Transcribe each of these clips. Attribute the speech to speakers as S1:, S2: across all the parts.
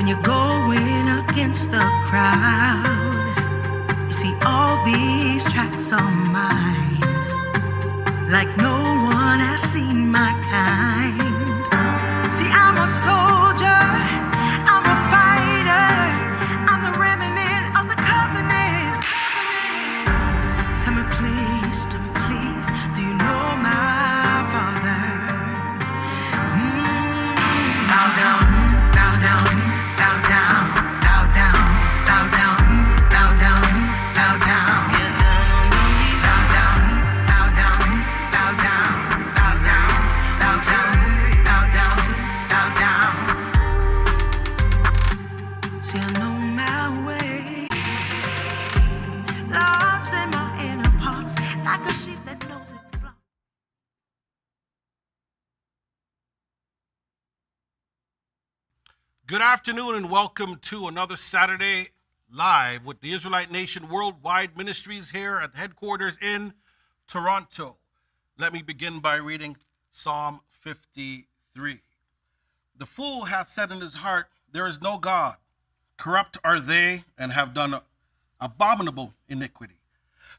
S1: When you're going against the crowd, you see all these tracks on mine, like no one has seen my kind. See, I'm a soldier, I'm a fighter, I'm the remnant of the covenant. Tell me please, do you know my Father? Bow down, bow down, bow down, bow down, bow down, bow down, bow down. Bow down, bow down, bow down, bow down, bow down, bow down, bow down. See, I know my way, lodged in my inner parts, like a sheep that knows its flock.
S2: Good afternoon and welcome to another Saturday live with the Israelite Nation Worldwide Ministries here at headquarters in Toronto. Let me begin by reading Psalm 53. The fool hath said in his heart, there is no God. Corrupt are they, and have done abominable iniquity.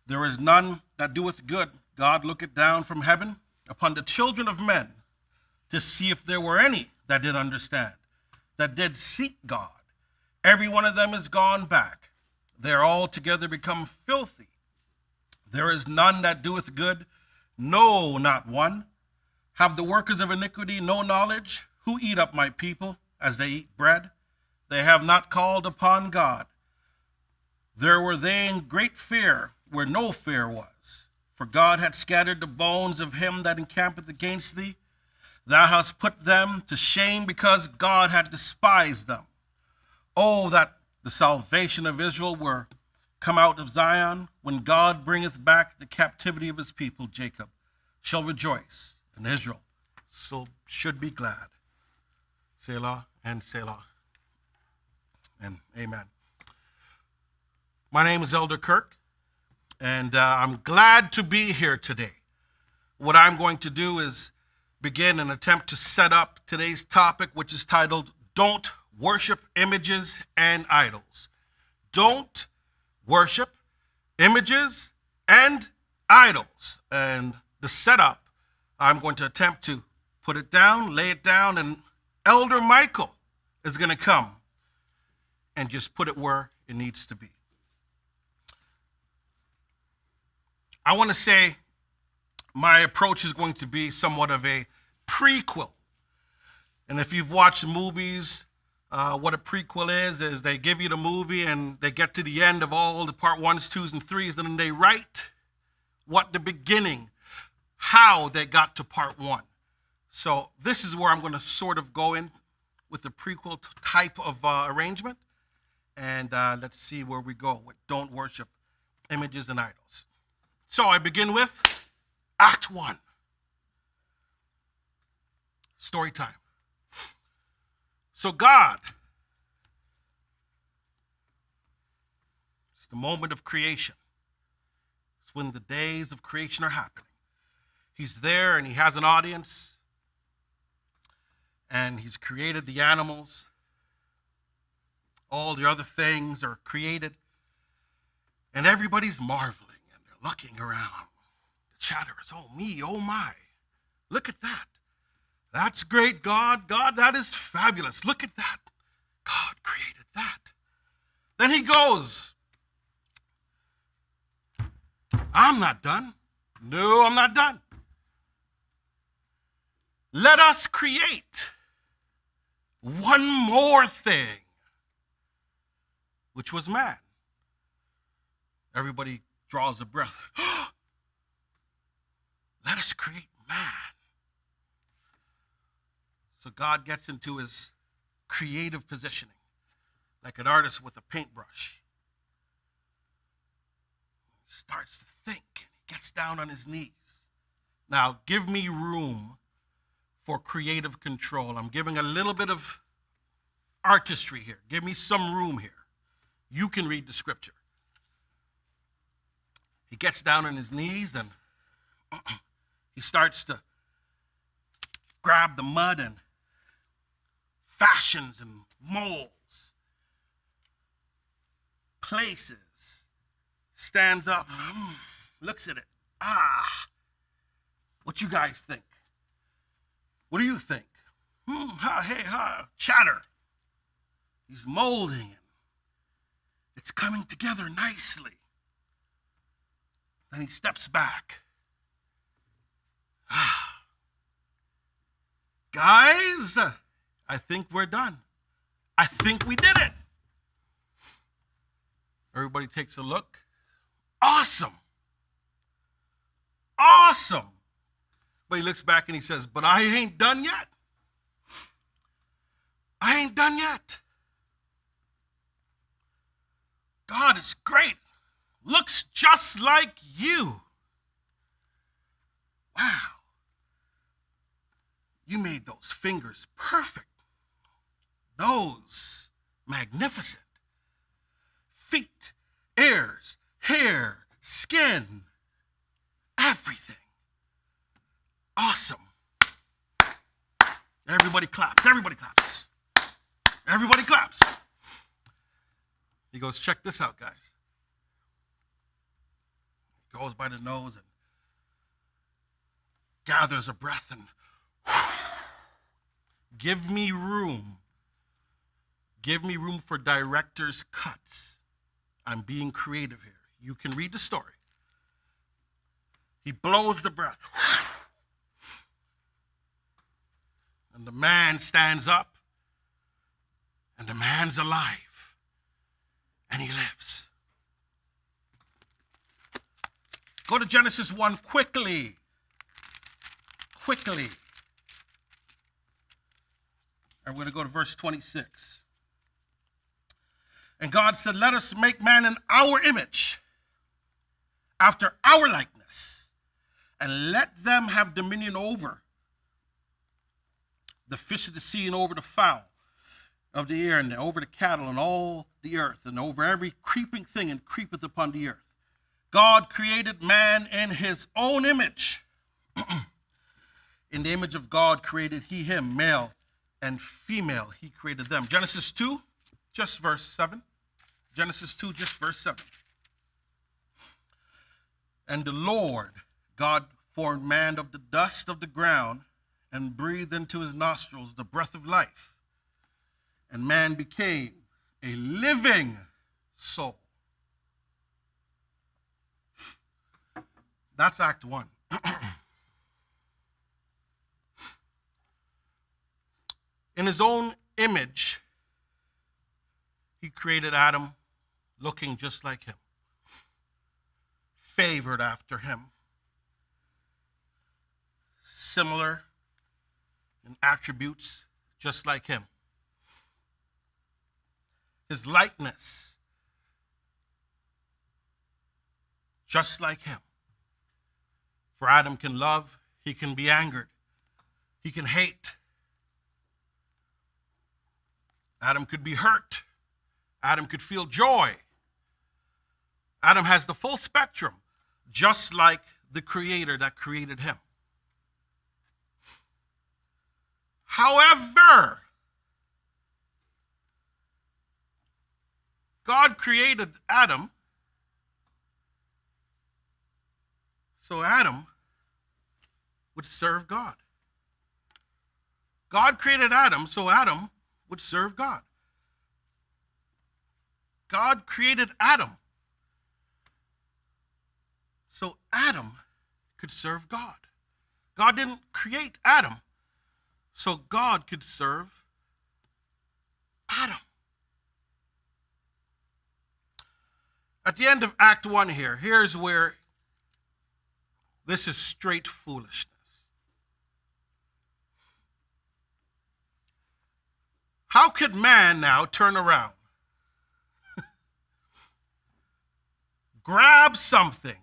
S2: There is none that doeth good. God looketh down from heaven upon the children of men to see if there were any that did understand, that did seek God. Every one of them is gone back. They are all together become filthy. There is none that doeth good, no, not one. Have the workers of iniquity no knowledge? Who eat up my people as they eat bread? They have not called upon God. There were they in great fear, where no fear was. For God had scattered the bones of him that encampeth against thee. Thou hast put them to shame, because God had despised them. Oh, that the salvation of Israel were come out of Zion. When God bringeth back the captivity of his people, Jacob shall rejoice, and Israel so should be glad. Selah and Selah. And amen. My name is Elder Kirk, and I'm glad to be here today. What I'm going to do is begin an attempt to set up today's topic, which is titled, Don't Worship Images and Idols. Don't worship images and idols. And the setup, I'm going to attempt to put it down, lay it down, and Elder Michael is going to come and just put it where it needs to be. I want to say my approach is going to be somewhat of a prequel. And if you've watched movies, what a prequel is they give you the movie and they get to the end of all the part 1s, 2s, and 3s, and then they write what the beginning, how they got to part 1. So this is where I'm going to sort of go in with the prequel type of arrangement. And let's see where we go with Don't Worship Images and Idols. So I begin with Act 1. Story time. So God, it's the moment of creation. It's when the days of creation are happening. He's there and he has an audience. And he's created the animals. All the other things are created. And everybody's marveling and they're looking around. The chatter is, oh me, oh my. Look at that. That's great, God. God, that is fabulous. Look at that. God created that. Then he goes, I'm not done. No, I'm not done. Let us create one more thing, which was man. Everybody draws a breath. Let us create man. So God gets into his creative positioning, like an artist with a paintbrush. He starts to think, and he gets down on his knees. Now, give me room for creative control. I'm giving a little bit of artistry here. Give me some room here. You can read the scripture. He gets down on his knees and he starts to grab the mud and fashions and molds, places, stands up, looks at it. What you guys think? What do you think? Chatter. He's molding it. It's coming together nicely. Then he steps back. Guys, I think we're done. I think we did it. Everybody takes a look. Awesome. Awesome. But he looks back and he says, but I ain't done yet. I ain't done yet. God is great. Looks just like you. Wow. You made those fingers perfect. Those magnificent. Feet, ears, hair, skin, everything. Awesome. Everybody claps. Everybody claps. Everybody claps. He goes, check this out, guys. He goes by the nose and gathers a breath and give me room. Give me room for director's cuts. I'm being creative here. You can read the story. He blows the breath. And the man stands up. And the man's alive. And he lives. Go to Genesis 1 quickly. Quickly. And we're going to go to verse 26. And God said, let us make man in our image, after our likeness, and let them have dominion over the fish of the sea and over the fowl of the air and over the cattle and all the earth and over every creeping thing and creepeth upon the earth. God created man in his own image. In the image of God created he him, male and female, he created them. Genesis 2, just verse 7. Genesis 2, just verse 7. And the Lord God formed man of the dust of the ground and breathed into his nostrils the breath of life. And man became a living soul. That's Act 1. In his own image, he created Adam looking just like him, favored after him, similar in attributes just like him. His likeness, just like him. For Adam can love, he can be angered, he can hate. Adam could be hurt. Adam could feel joy. Adam has the full spectrum, just like the Creator that created him. However, God created Adam so Adam would serve God. God created Adam so Adam would serve God. God created Adam so Adam could serve God. God didn't create Adam so God could serve Adam. At the end of Act 1 here, here's where this is straight foolishness. How could man now turn around, grab something,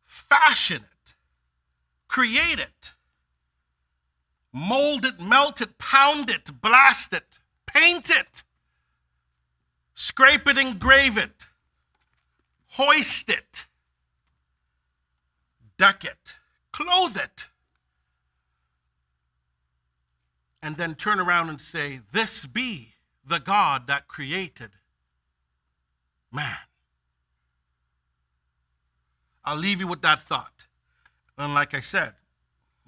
S2: fashion it, create it, mold it, melt it, pound it, blast it, paint it, scrape it, engrave it, hoist it, deck it, clothe it, and then turn around and say, this be the God that created man. I'll leave you with that thought. And like I said,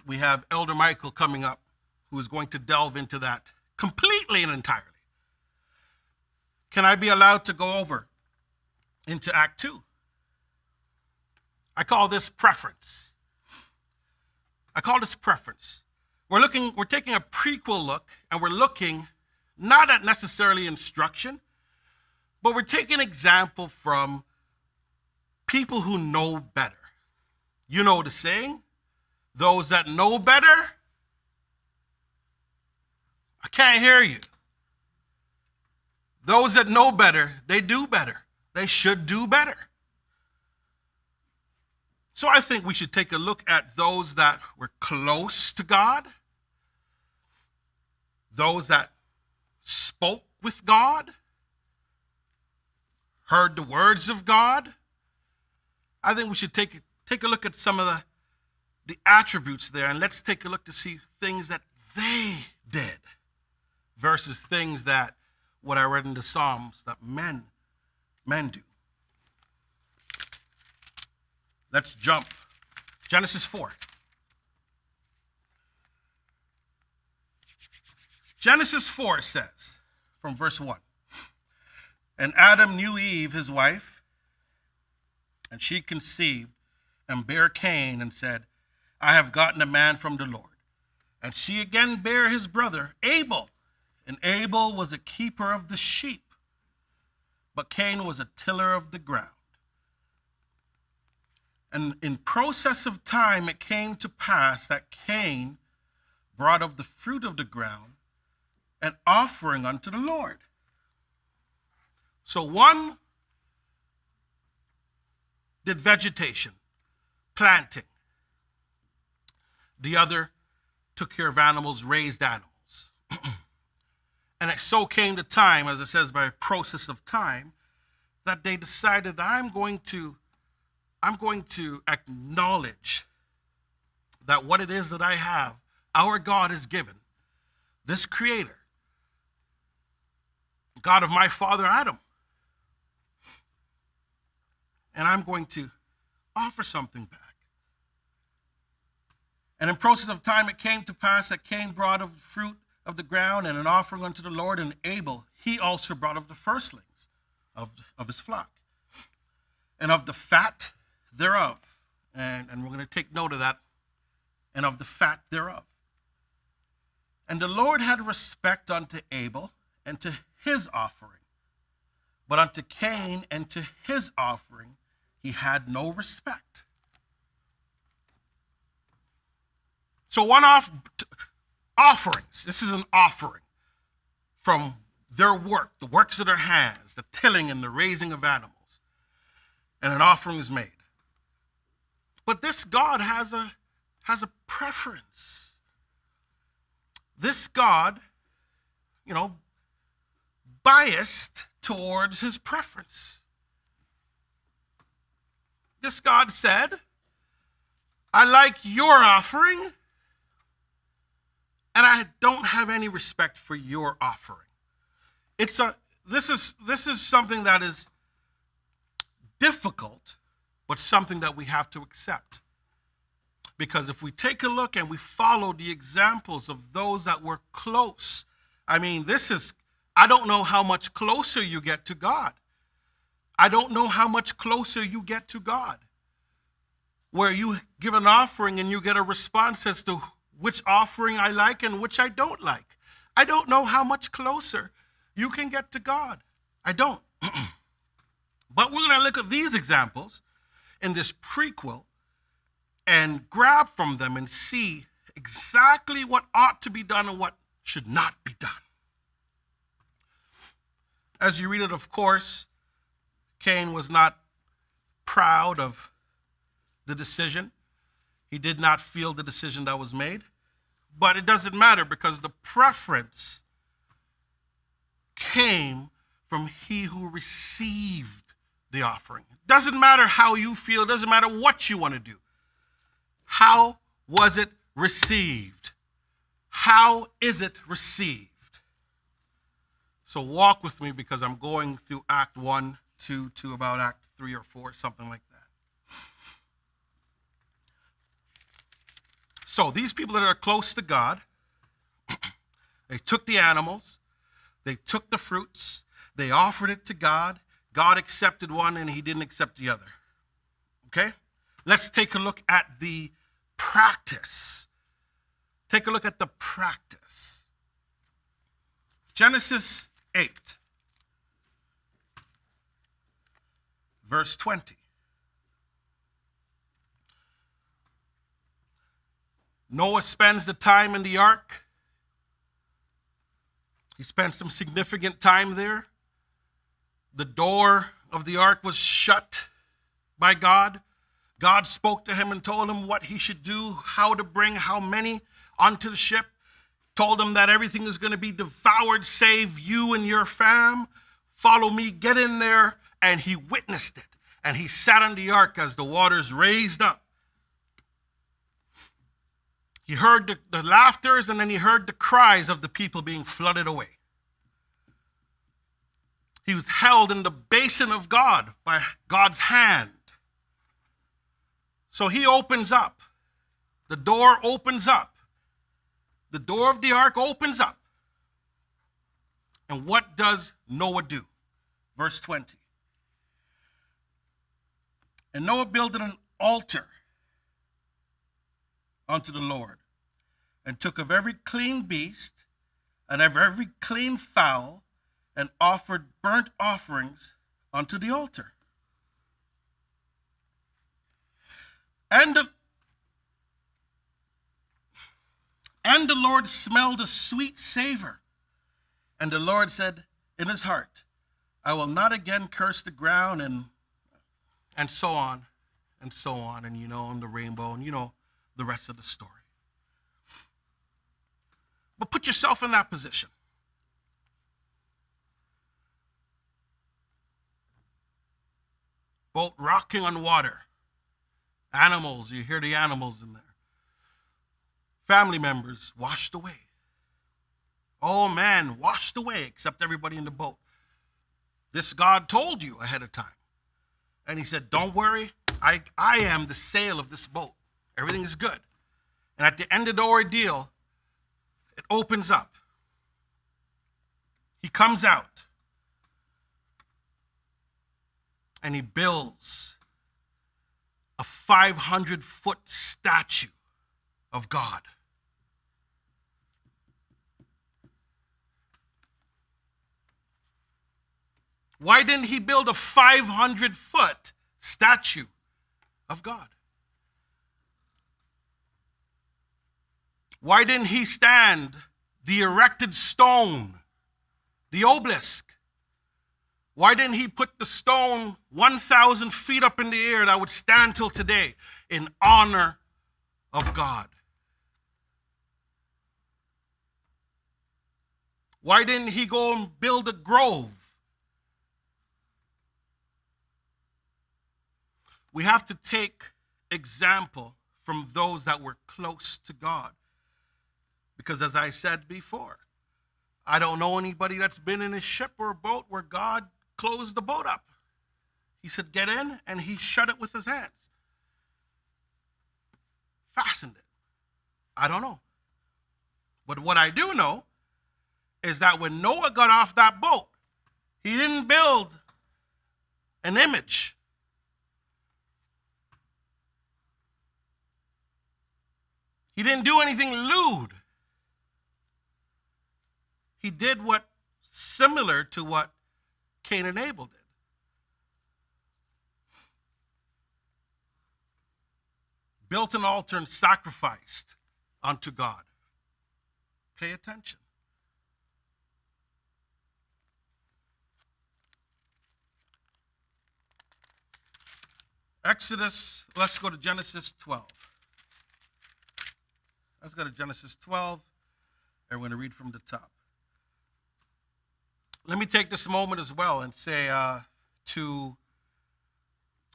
S2: we have Elder Michael coming up, who is going to delve into that completely and entirely. Can I be allowed to go over into Act 2? I call this preference. We're taking a prequel look, and we're looking not at necessarily instruction, but we're taking an example from people who know better. You know the saying, those that know better. I can't hear you. Those that know better, they do better. They should do better. So I think we should take a look at those that were close to God, those that spoke with God, heard the words of God. I think we should take a look at some of the attributes there, and let's take a look to see things that they did versus things that, what I read in the Psalms, that men do. Let's jump. Genesis 4. Genesis 4 says, from verse 1, and Adam knew Eve, his wife, and she conceived and bare Cain and said, I have gotten a man from the Lord. And she again bare his brother Abel, and Abel was a keeper of the sheep, but Cain was a tiller of the ground. And in process of time, it came to pass that Cain brought of the fruit of the ground an offering unto the Lord. So one did vegetation, planting. The other took care of animals, raised animals. And it so came the time, as it says, by a process of time, that they decided, I'm going to acknowledge that what it is that I have, our God has given, this creator, God of my father Adam. And I'm going to offer something back. And in process of time, it came to pass that Cain brought of the fruit of the ground and an offering unto the Lord, and Abel, he also brought of the firstlings of his flock, and of the fat thereof. And we're going to take note of that, and of the fat thereof. And the Lord had respect unto Abel and to his offering, but unto Cain and to his offering he had no respect. So offerings. This is an offering from their work, the works of their hands, the tilling and the raising of animals. And an offering is made. But this God has a preference. This God, biased towards his preference. This God said, I like your offering, and I don't have any respect for your offering. This is something that is difficult, but something that we have to accept. Because if we take a look and we follow the examples of those that were close, I don't know how much closer you get to God. I don't know how much closer you get to God, where you give an offering and you get a response as to which offering I like and which I don't like. I don't know how much closer you can get to God. I don't. But we're going to look at these examples in this prequel and grab from them and see exactly what ought to be done and what should not be done. As you read it, of course, Cain was not proud of the decision. He did not feel the decision that was made. But it doesn't matter, because the preference came from he who received the offering. It doesn't matter how you feel. It doesn't matter what you want to do. How was it received? how is it received? So walk with me because I'm going through Act 1 to about Act 3 or 4, something like that. So these people that are close to God, they took the animals, they took the fruits, they offered it to God. God accepted one and he didn't accept the other. Okay? Let's take a look at the practice. Take a look at the practice. Genesis 8, verse 20. Noah spends the time in the ark. He spent some significant time there. The door of the ark was shut by God. God spoke to him and told him what he should do, how to bring how many onto the ship. Told him that everything is going to be devoured save you and your fam. Follow me, get in there. And he witnessed it. And he sat on the ark as the waters raised up. He heard the laughters and then he heard the cries of the people being flooded away. He was held in the basin of God by God's hand. So he opens up. The door opens up. The door of the ark opens up. And what does Noah do? Verse 20. And Noah built an altar unto the Lord, and took of every clean beast and of every clean fowl, and offered burnt offerings unto the altar. And the Lord smelled a sweet savor. And the Lord said in his heart, I will not again curse the ground, and so on, and so on, and and the rainbow, and the rest of the story. But put yourself in that position. Boat rocking on water. Animals, you hear the animals in there. Family members washed away. All man washed away except everybody in the boat. This God told you ahead of time. And he said, don't worry, I am the sail of this boat. Everything is good. And at the end of the ordeal, it opens up. He comes out. And he builds a 500-foot statue of God. Why didn't he build a 500-foot statue of God? Why didn't he stand the erected stone, the obelisk? Why didn't he put the stone 1,000 feet up in the air that would stand till today in honor of God? Why didn't he go and build a grove? We have to take example from those that were close to God. Because as I said before, I don't know anybody that's been in a ship or a boat where God closed the boat up. He said, get in, and he shut it with his hands. Fastened it. I don't know. But what I do know is that when Noah got off that boat, he didn't build an image. He didn't do anything lewd. He did what similar to what Cain and Abel did. Built an altar and sacrificed unto God. Pay attention. Exodus, let's go to Genesis 12. Let's go to Genesis 12, and we're going to read from the top. Let me take this moment as well and say to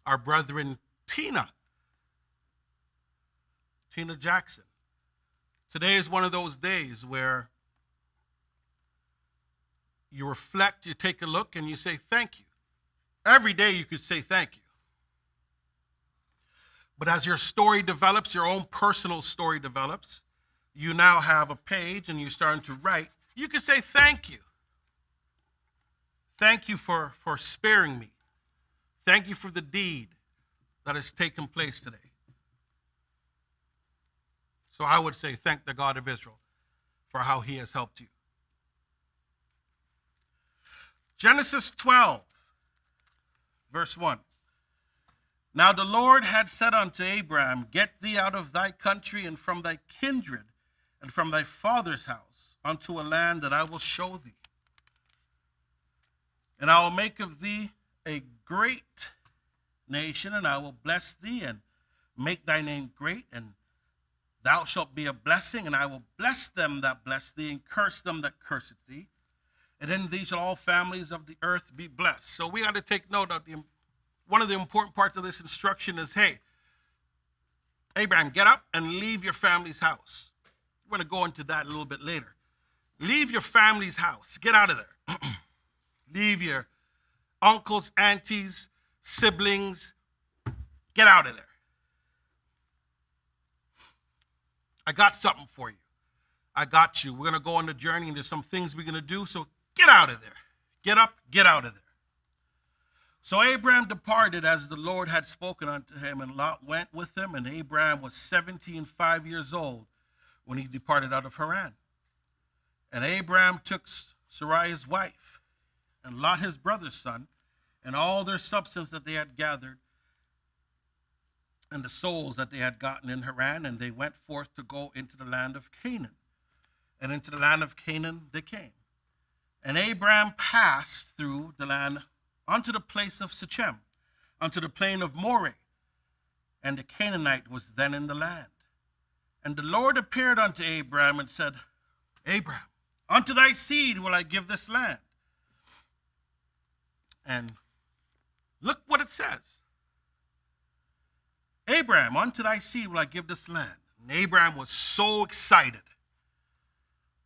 S2: our brethren Tina Jackson, Today is one of those days where you reflect, you take a look, and you say thank you. Every day you could say thank you. But as your story develops, your own personal story develops, you now have a page and you're starting to write. You can say thank you. Thank you for sparing me. Thank you for the deed that has taken place today. So I would say thank the God of Israel for how he has helped you. Genesis 12, verse 1. Now the Lord had said unto Abram, Get thee out of thy country and from thy kindred and from thy father's house unto a land that I will show thee. And I will make of thee a great nation, and I will bless thee and make thy name great, and thou shalt be a blessing, and I will bless them that bless thee, and curse them that curseth thee. And in thee shall all families of the earth be blessed. So we got to take note of one of the important parts of this instruction is, hey, Abraham, get up and leave your family's house. We're going to go into that a little bit later. Leave your family's house. Get out of there. Leave your uncles, aunties, siblings. Get out of there. I got something for you. I got you. We're going to go on the journey, and there's some things we're going to do, so get out of there. Get up, get out of there. So Abraham departed as the Lord had spoken unto him, and Lot went with him, and Abraham was 75 years old when he departed out of Haran. And Abraham took Sarai his wife, and Lot his brother's son, and all their substance that they had gathered, and the souls that they had gotten in Haran, and they went forth to go into the land of Canaan. And into the land of Canaan they came. And Abraham passed through the land unto the place of Shechem, unto the plain of Moreh, and the Canaanite was then in the land. And the Lord appeared unto Abraham and said, Abraham, unto thy seed will I give this land. And look what it says. Abraham, unto thy seed will I give this land. And Abraham was so excited,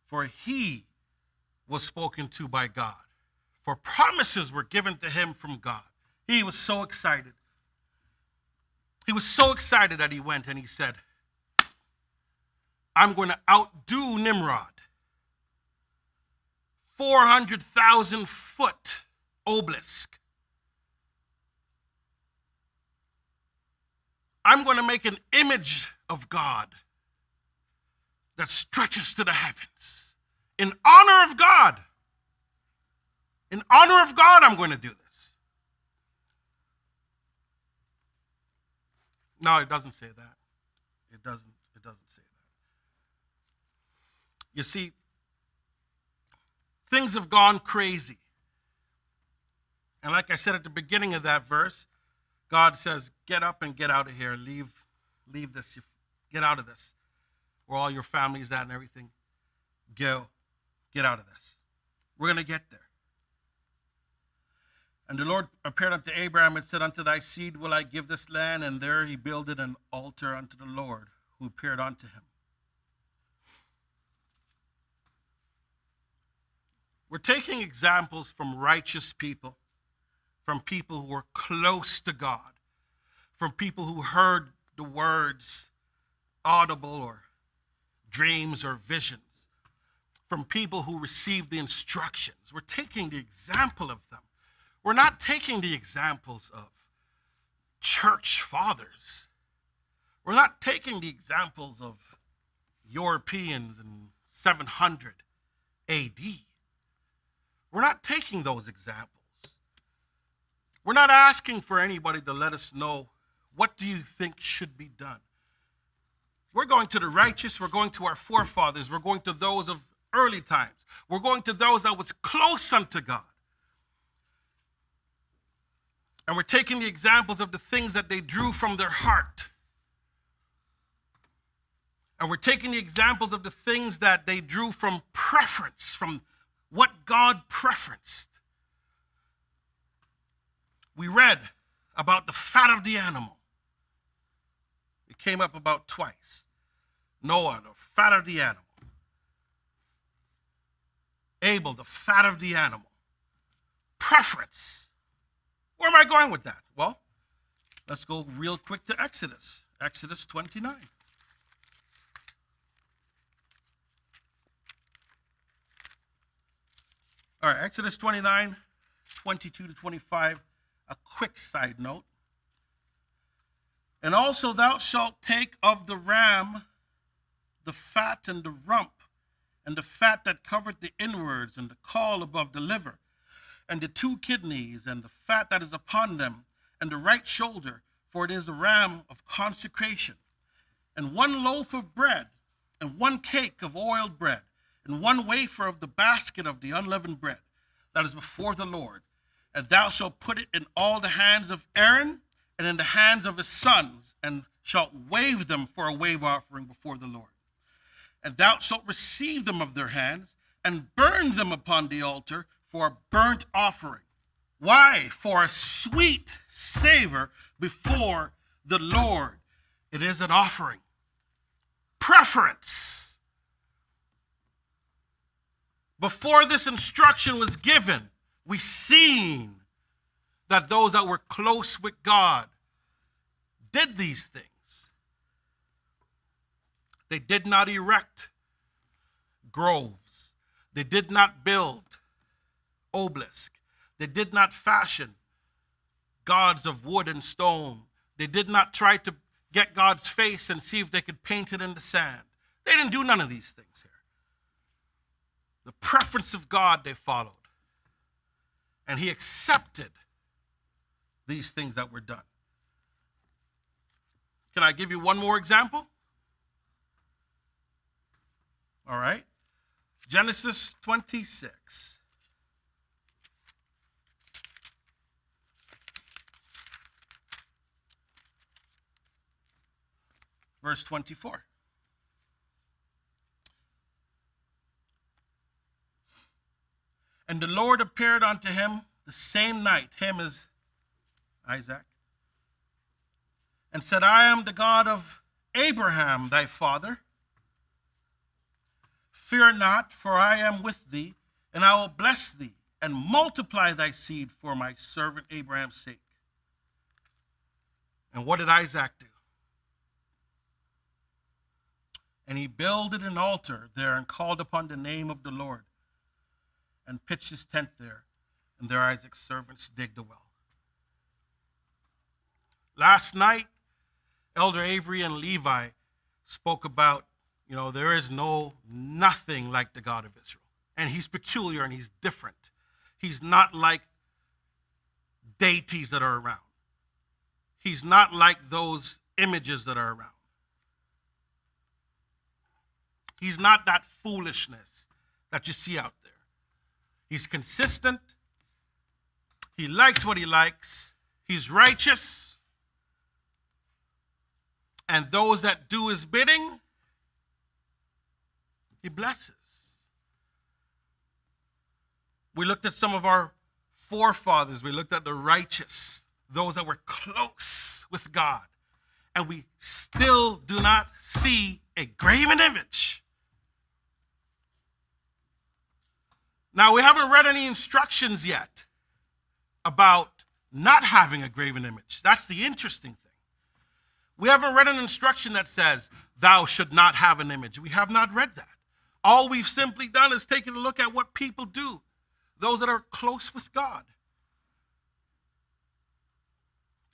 S2: for he was spoken to by God. For promises were given to him from God. He was so excited. He was so excited that he went and he said, I'm going to outdo Nimrod. 400,000 foot obelisk. I'm going to make an image of God that stretches to the heavens. In honor of God. In honor of God, I'm going to do this. No, it doesn't say that. It doesn't say that. You see, things have gone crazy. And like I said at the beginning of that verse, God says, get up and get out of here. Leave this. Get out of this. Where all your family's at and everything. Go. Get out of this. We're going to get there. And the Lord appeared unto Abraham and said, Unto thy seed will I give this land. And there he builded an altar unto the Lord, who appeared unto him. We're taking examples from righteous people, from people who were close to God, from people who heard the words audible or dreams or visions, from people who received the instructions. We're taking the example of them. We're not taking the examples of church fathers. We're not taking the examples of Europeans in 700 AD. We're not taking those examples. We're not asking for anybody to let us know, what do you think should be done? We're going to the righteous. We're going to our forefathers. We're going to those of early times. We're going to those that was close unto God. And we're taking the examples of the things that they drew from their heart. And we're taking the examples of the things that they drew from preference, from what God preferenced. We read about the fat of the animal. It came up about twice. Noah, the fat of the animal. Abel, the fat of the animal. Preference. Where am I going with that? Well, let's go real quick to Exodus. Exodus 29. All right, Exodus 29, 22 to 25. A quick side note. And also thou shalt take of the ram the fat and the rump, and the fat that covered the inwards, and the caul above the liver, and the two kidneys, and the fat that is upon them, and the right shoulder, for it is a ram of consecration, and 1 loaf of bread, and 1 cake of oiled bread, and 1 wafer of the basket of the unleavened bread, that is before the Lord. And thou shalt put it in all the hands of Aaron, and in the hands of his sons, and shalt wave them for a wave offering before the Lord. And thou shalt receive them of their hands, and burn them upon the altar for a burnt offering. Why? For a sweet savor before the Lord. It is an offering. Preference. Before this instruction was given, we seen that those that were close with God did these things. They did not erect groves. They did not build obelisk. They did not fashion gods of wood and stone. They did not try to get God's face and see if they could paint it in the sand. They didn't do none of these things here. The preference of God they followed. And he accepted these things that were done. Can I give you one more example? All right. Genesis 26. Verse 24. And the Lord appeared unto him the same night, him is Isaac, and said, I am the God of Abraham, thy father. Fear not, for I am with thee, and I will bless thee, and multiply thy seed for my servant Abraham's sake. And what did Isaac do? And he builded an altar there, and called upon the name of the Lord, and pitched his tent there, and there Isaac's servants digged a well. Last night, Elder Avery and Levi spoke about, there is nothing like the God of Israel. And he's peculiar and he's different. He's not like deities that are around. He's not like those images that are around. He's not that foolishness that you see out there. He's consistent. He likes what he likes. He's righteous. And those that do his bidding, he blesses. We looked at some of our forefathers. We looked at the righteous, those that were close with God. And we still do not see a graven image. Now, we haven't read any instructions yet about not having a graven image. That's the interesting thing. We haven't read an instruction that says, thou should not have an image. We have not read that. All we've simply done is taken a look at what people do, those that are close with God.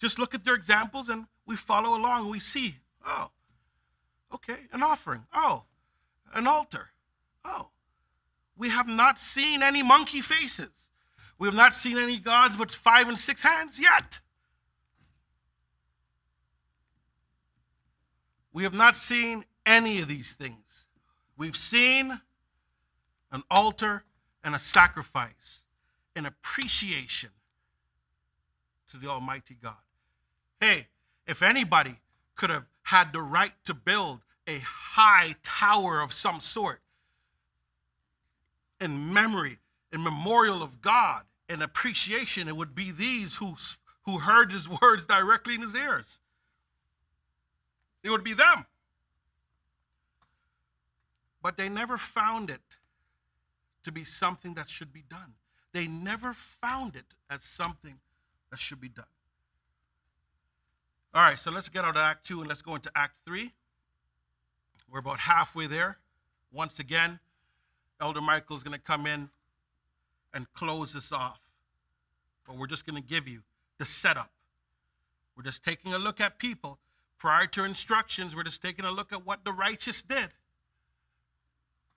S2: Just look at their examples and we follow along and we see, oh, okay, an offering. Oh, an altar. Oh, we have not seen any monkey faces. We have not seen any gods with 5 and 6 hands yet. We have not seen any of these things. We've seen an altar and a sacrifice, an appreciation to the Almighty God. Hey, if anybody could have had the right to build a high tower of some sort in memory, in memorial of God, in appreciation, it would be these who heard his words directly in his ears. It would be them. but they never found it to be something that should be done. They never found it as something that should be done. All right, so let's get out of Act 2 and let's go into Act 3. We're about halfway there. Once again, Elder Michael is going to come in and close this off. But we're just going to give you the setup. We're just taking a look at people. Prior to instructions, we're just taking a look at what the righteous did.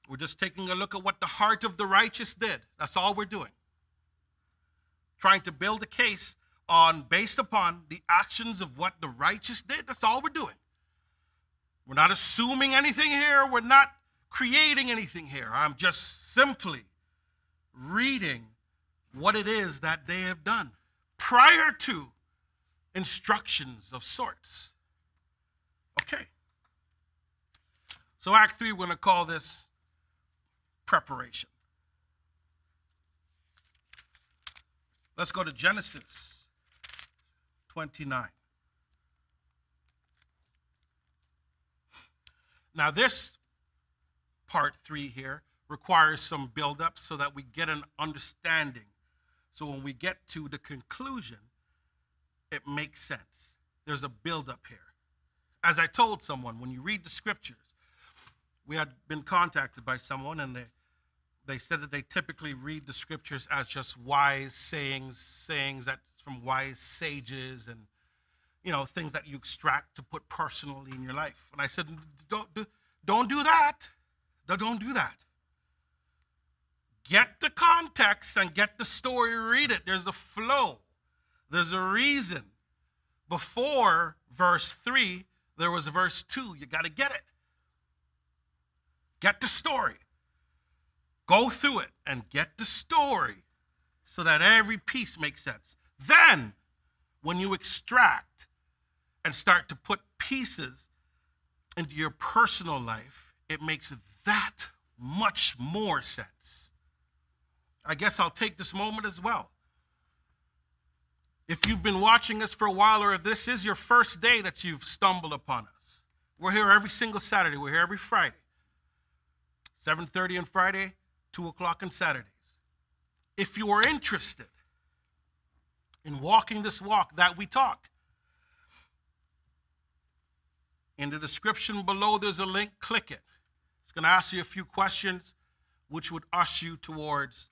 S2: We're just taking a look at what the heart of the righteous did. That's all we're doing. Trying to build a case based upon the actions of what the righteous did. That's all we're doing. We're not assuming anything here. We're not creating anything here. I'm just simply reading what it is that they have done prior to instructions of sorts. Okay. So Act 3, we're going to call this preparation. Let's go to Genesis 29. Now this part 3 here requires some build-up so that we get an understanding. So when we get to the conclusion, it makes sense. There's a build-up here. As I told someone, when you read the scriptures, we had been contacted by someone and they said that they typically read the scriptures as just wise sayings that's from wise sages and, things that you extract to put personally in your life. And I said, don't do that. Don't do that. Get the context and get the story, read it. There's a flow. There's a reason. Before verse 3, there was verse 2. You got to get it. Get the story. Go through it and get the story so that every piece makes sense. Then, when you extract and start to put pieces into your personal life, it makes that much more sense. I guess I'll take this moment as well. If you've been watching us for a while, or if this is your first day that you've stumbled upon us, we're here every single Saturday. We're here every Friday. 7:30 on Friday, 2 o'clock on Saturdays. If you are interested in walking this walk that we talk, in the description below, there's a link. Click it. It's going to ask you a few questions, which would usher you towards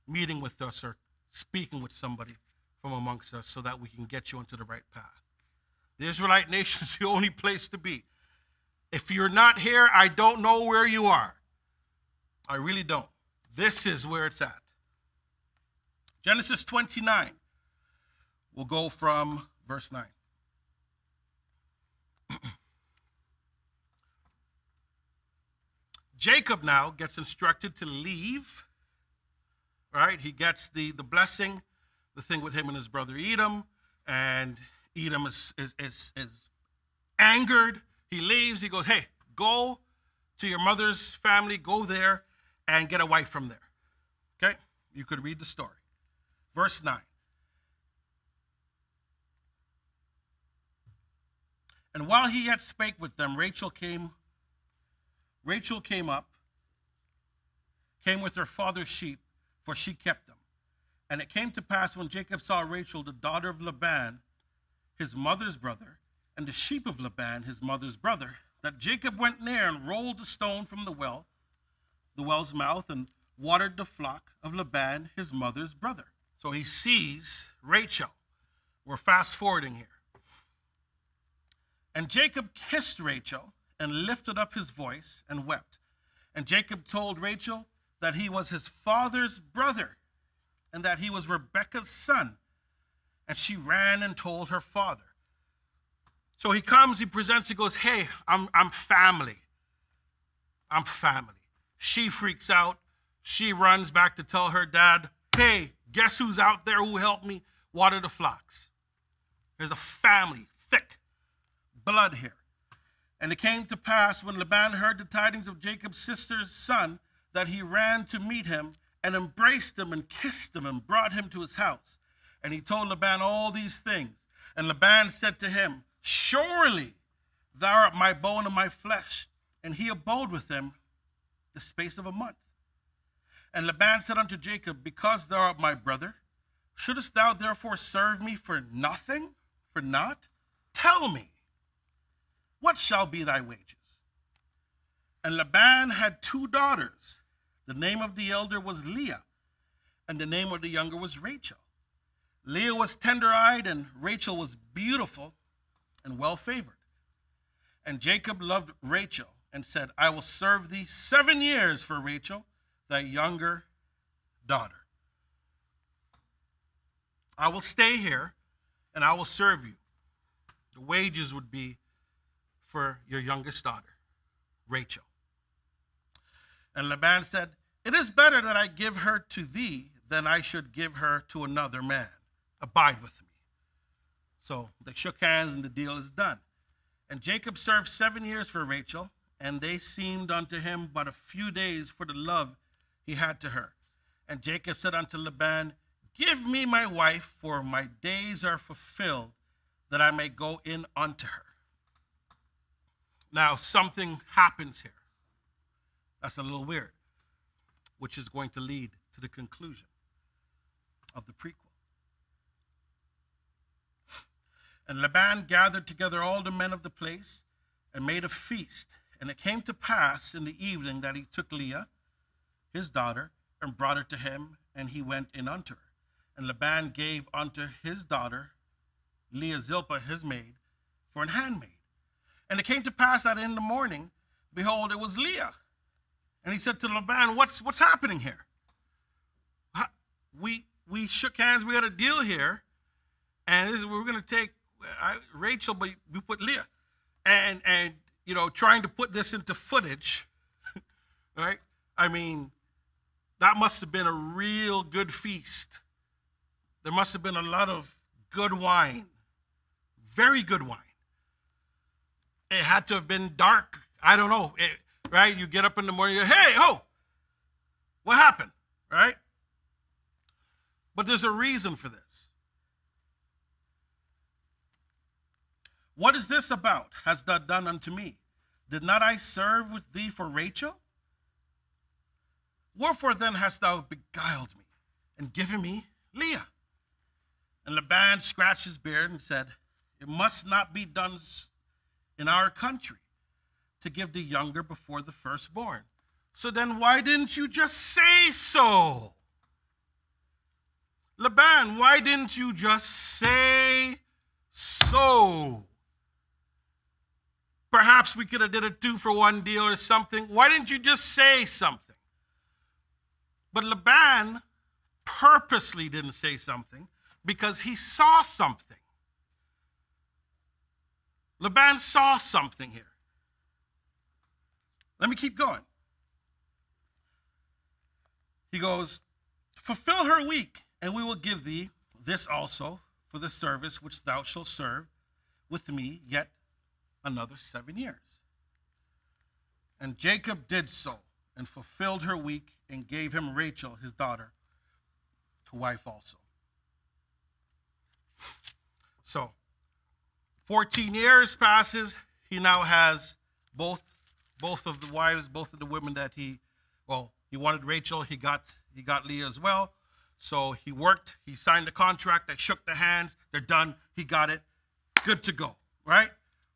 S2: meeting with us or speaking with somebody from amongst us so that we can get you onto the right path. The Israelite nation is the only place to be. If you're not here, I don't know where you are. I really don't. This is where it's at. Genesis 29. We'll go from verse 9. Jacob now gets instructed to leave. Right? He gets the blessing, the thing with him and his brother Edom, and Edom is angered. He leaves. He goes, hey, go to your mother's family, go there and get a wife from there. Okay? You could read the story. Verse 9. And while he yet spake with them, Rachel came up, came with her father's sheep, for she kept them. And it came to pass when Jacob saw Rachel, the daughter of Laban, his mother's brother, and the sheep of Laban, his mother's brother, that Jacob went near and rolled a stone from the well's mouth, and watered the flock of Laban, his mother's brother. So he sees Rachel. We're fast forwarding here. And Jacob kissed Rachel and lifted up his voice and wept. And Jacob told Rachel that he was his father's brother and that he was Rebekah's son. And she ran and told her father. So he comes, he presents, he goes, hey, I'm family. I'm family. She freaks out. She runs back to tell her dad, hey, guess who's out there who helped me water the flocks? There's a family, thick blood here. And it came to pass when Laban heard the tidings of Jacob's sister's son that he ran to meet him and embraced him and kissed him and brought him to his house. And he told Laban all these things. And Laban said to him, surely thou art my bone and my flesh. And he abode with him the space of a month. And Laban said unto Jacob, because thou art my brother, shouldest thou therefore serve me for nothing, for naught? Tell me, what shall be thy wages? And Laban had 2 daughters. The name of the elder was Leah, and the name of the younger was Rachel. Leah was tender-eyed, and Rachel was beautiful and well-favored. And Jacob loved Rachel, and said, I will serve thee 7 years for Rachel, thy younger daughter. I will stay here, and I will serve you. The wages would be for your youngest daughter, Rachel. And Laban said, it is better that I give her to thee than I should give her to another man. Abide with me. So they shook hands, and the deal is done. And Jacob served 7 years for Rachel, and they seemed unto him but a few days for the love he had to her. And Jacob said unto Laban, give me my wife, for my days are fulfilled, that I may go in unto her. Now, something happens here. That's a little weird, which is going to lead to the conclusion of the prequel. And Laban gathered together all the men of the place and made a feast. And it came to pass in the evening that he took Leah, his daughter, and brought her to him, and he went in unto her. And Laban gave unto his daughter, Leah Zilpah, his maid, for an handmaid. And it came to pass that in the morning, behold, it was Leah. And he said to Laban, what's happening here? We shook hands, we had a deal here, and we're going to take Rachel, but we put Leah. And you know, trying to put this into footage, right? I mean, that must have been a real good feast. There must have been a lot of good wine, very good wine. It had to have been dark. I don't know, right? You get up in the morning, you go, hey, what happened, right? But there's a reason for this. What is this about, hast thou done unto me? Did not I serve with thee for Rachel? Wherefore then hast thou beguiled me, and given me Leah? And Laban scratched his beard and said, it must not be done in our country to give the younger before the firstborn. So then why didn't you just say so? Laban, why didn't you just say so? Perhaps we could have did a 2-for-1 deal or something. Why didn't you just say something? But Laban purposely didn't say something because he saw something. Laban saw something here. Let me keep going. He goes, fulfill her week, and we will give thee this also for the service which thou shalt serve with me yet another 7 years. And Jacob did so, and fulfilled her week, and gave him Rachel, his daughter, to wife also. So, 14 years passes. He now has both of the wives, both of the women that he wanted Rachel. He got Leah as well. So he worked. He signed the contract. They shook the hands. They're done. He got it. Good to go. Right?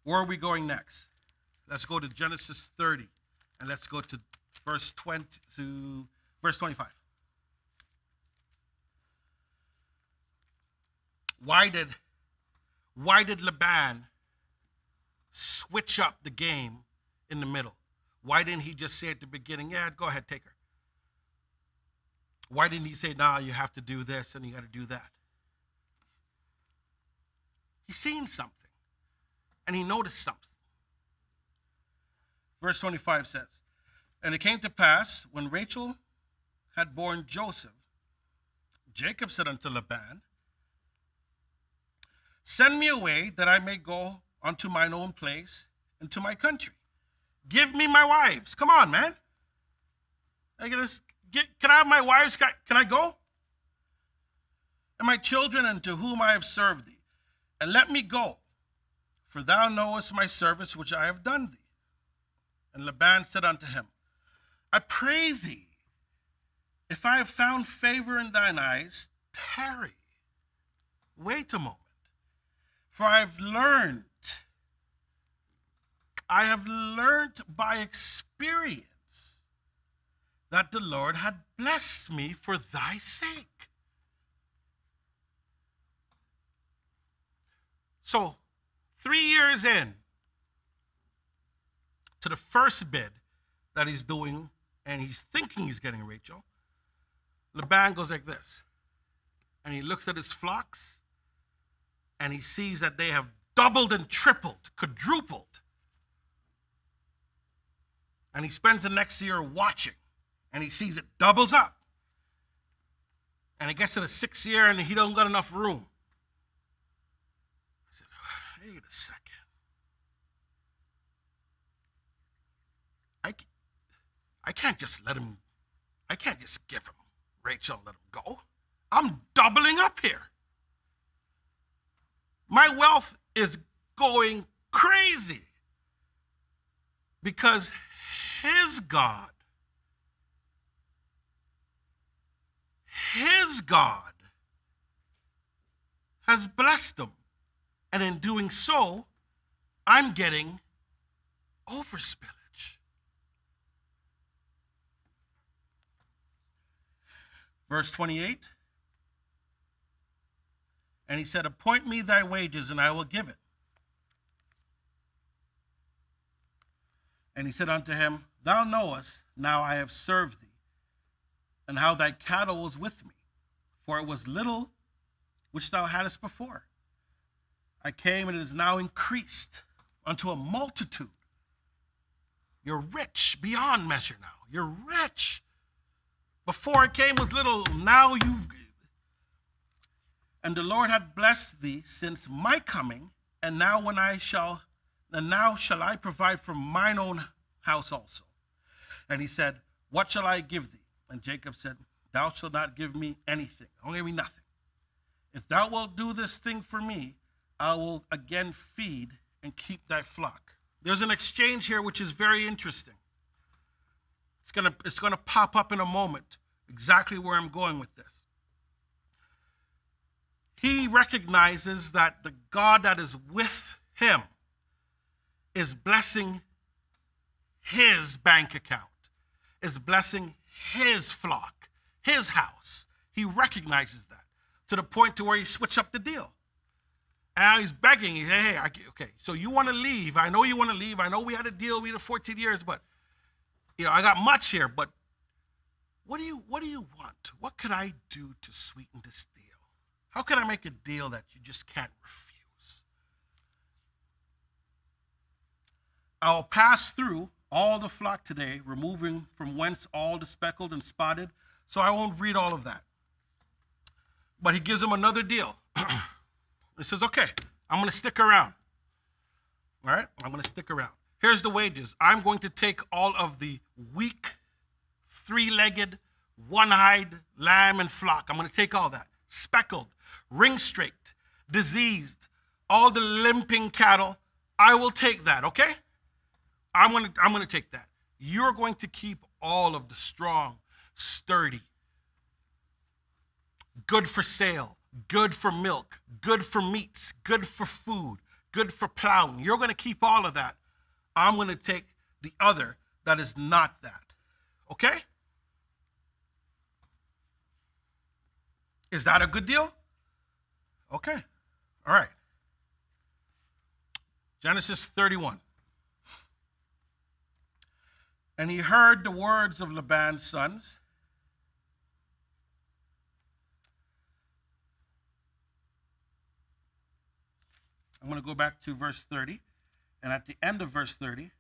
S2: Where are we going next? Let's go to Genesis 30, and let's go to verse 20 to verse 25. Why did Laban switch up the game in the middle? Why didn't he just say at the beginning, yeah, go ahead, take her? Why didn't he say, nah, you have to do this and you got to do that? He's seen something, and he noticed something. Verse 25 says, and it came to pass, when Rachel had borne Joseph, Jacob said unto Laban, send me away that I may go unto mine own place and to my country. Give me my wives. Come on, man. Can I have my wives? Can I go? And my children, and to whom I have served thee. And let me go, for thou knowest my service which I have done thee. And Laban said unto him, I pray thee, if I have found favor in thine eyes, tarry. Wait a moment. For I have learned by experience that the Lord had blessed me for thy sake. So, 3 years in to the first bid that he's doing, and he's thinking he's getting Rachel, Laban goes like this. And he looks at his flocks, and he sees that they have doubled and tripled, quadrupled. And he spends the next year watching, and he sees it doubles up. And it gets to the 6th year, and he don't got enough room. I said, wait a second. I can't just give him Rachel and let him go. I'm doubling up here. My wealth is going crazy because his God has blessed him. And in doing so, I'm getting overspillage. Verse 28. And he said, appoint me thy wages, and I will give it. And he said unto him, thou knowest now I have served thee, and how thy cattle was with me, for it was little which thou hadst before. I came, and it is now increased unto a multitude. You're rich beyond measure now. You're rich. Before it came was little, now you've... And the Lord had blessed thee since my coming, and now shall I provide for mine own house also. And he said, what shall I give thee? And Jacob said, thou shalt not give me anything. Don't give me nothing. If thou wilt do this thing for me, I will again feed and keep thy flock. There's an exchange here which is very interesting. It's gonna pop up in a moment, exactly where I'm going with this. He recognizes that the God that is with him is blessing his bank account, is blessing his flock, his house. He recognizes that to the point to where he switched up the deal. And he's begging. He said, hey, okay, so you want to leave. I know you want to leave. I know we had a deal. We had 14 years, but I got much here. But what do you want? What could I do to sweeten this deal? How can I make a deal that you just can't refuse? I'll pass through all the flock today, removing from whence all the speckled and spotted. So I won't read all of that. But he gives him another deal. He says, okay, I'm going to stick around. All right? I'm going to stick around. Here's the wages. I'm going to take all of the weak, three-legged, one-eyed lamb and flock. I'm going to take all that. Speckled, ring-straked, diseased, all the limping cattle. I will take that, okay? I'm going to take that. You're going to keep all of the strong, sturdy, good for sale, good for milk, good for meats, good for food, good for plowing. You're going to keep all of that. I'm going to take the other that is not that. Okay? Is that a good deal? Okay. All right. Genesis 31. And he heard the words of Laban's sons. I'm going to go back to verse 30. And at the end of verse 30,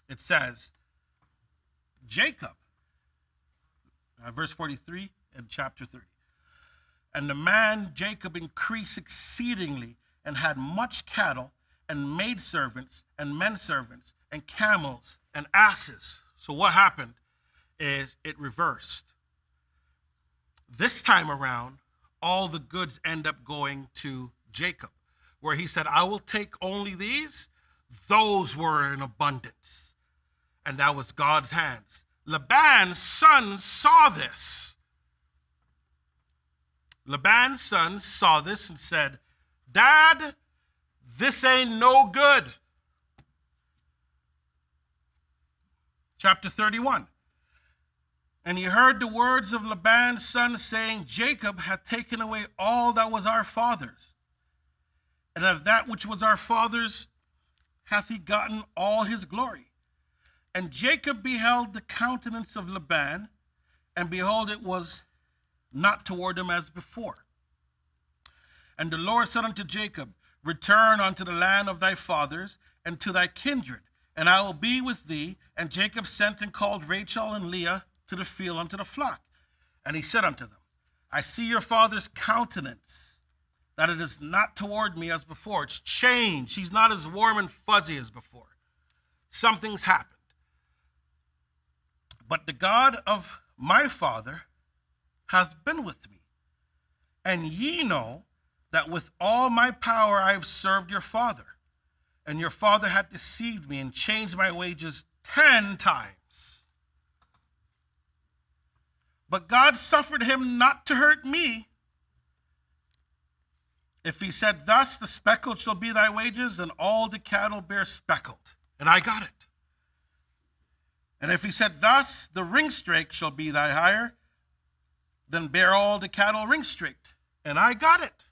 S2: it says, Jacob, verse 43 in chapter 30. And the man Jacob increased exceedingly and had much cattle and maidservants and menservants and camels and asses. So what happened is it reversed. This time around, all the goods end up going to Jacob, where he said, I will take only these. Those were in abundance. and that was God's hands. Laban's sons saw this. Laban's sons saw this and said, Dad, this ain't no good. Chapter 31. And he heard the words of Laban's son saying, Jacob hath taken away all that was our father's, and of that which was our father's hath he gotten all his glory. And Jacob beheld the countenance of Laban, and behold, it was not toward him as before. And the Lord said unto Jacob, Return unto the land of thy fathers, and to thy kindred, and I will be with thee. And Jacob sent and called Rachel and Leah to the field unto the flock. And he said unto them, I see your father's countenance, that it is not toward me as before. It's changed. He's not as warm and fuzzy as before. Something's happened. But the God of my father hath been with me. And ye know that with all my power I have served your father. And your father hath deceived me and changed my wages 10 times. But God suffered him not to hurt me. If he said thus, the speckled shall be thy wages, and all the cattle bear speckled. And I got it. And if he said thus, the ringstraked shall be thy hire, then bear all the cattle ringstraked. And I got it.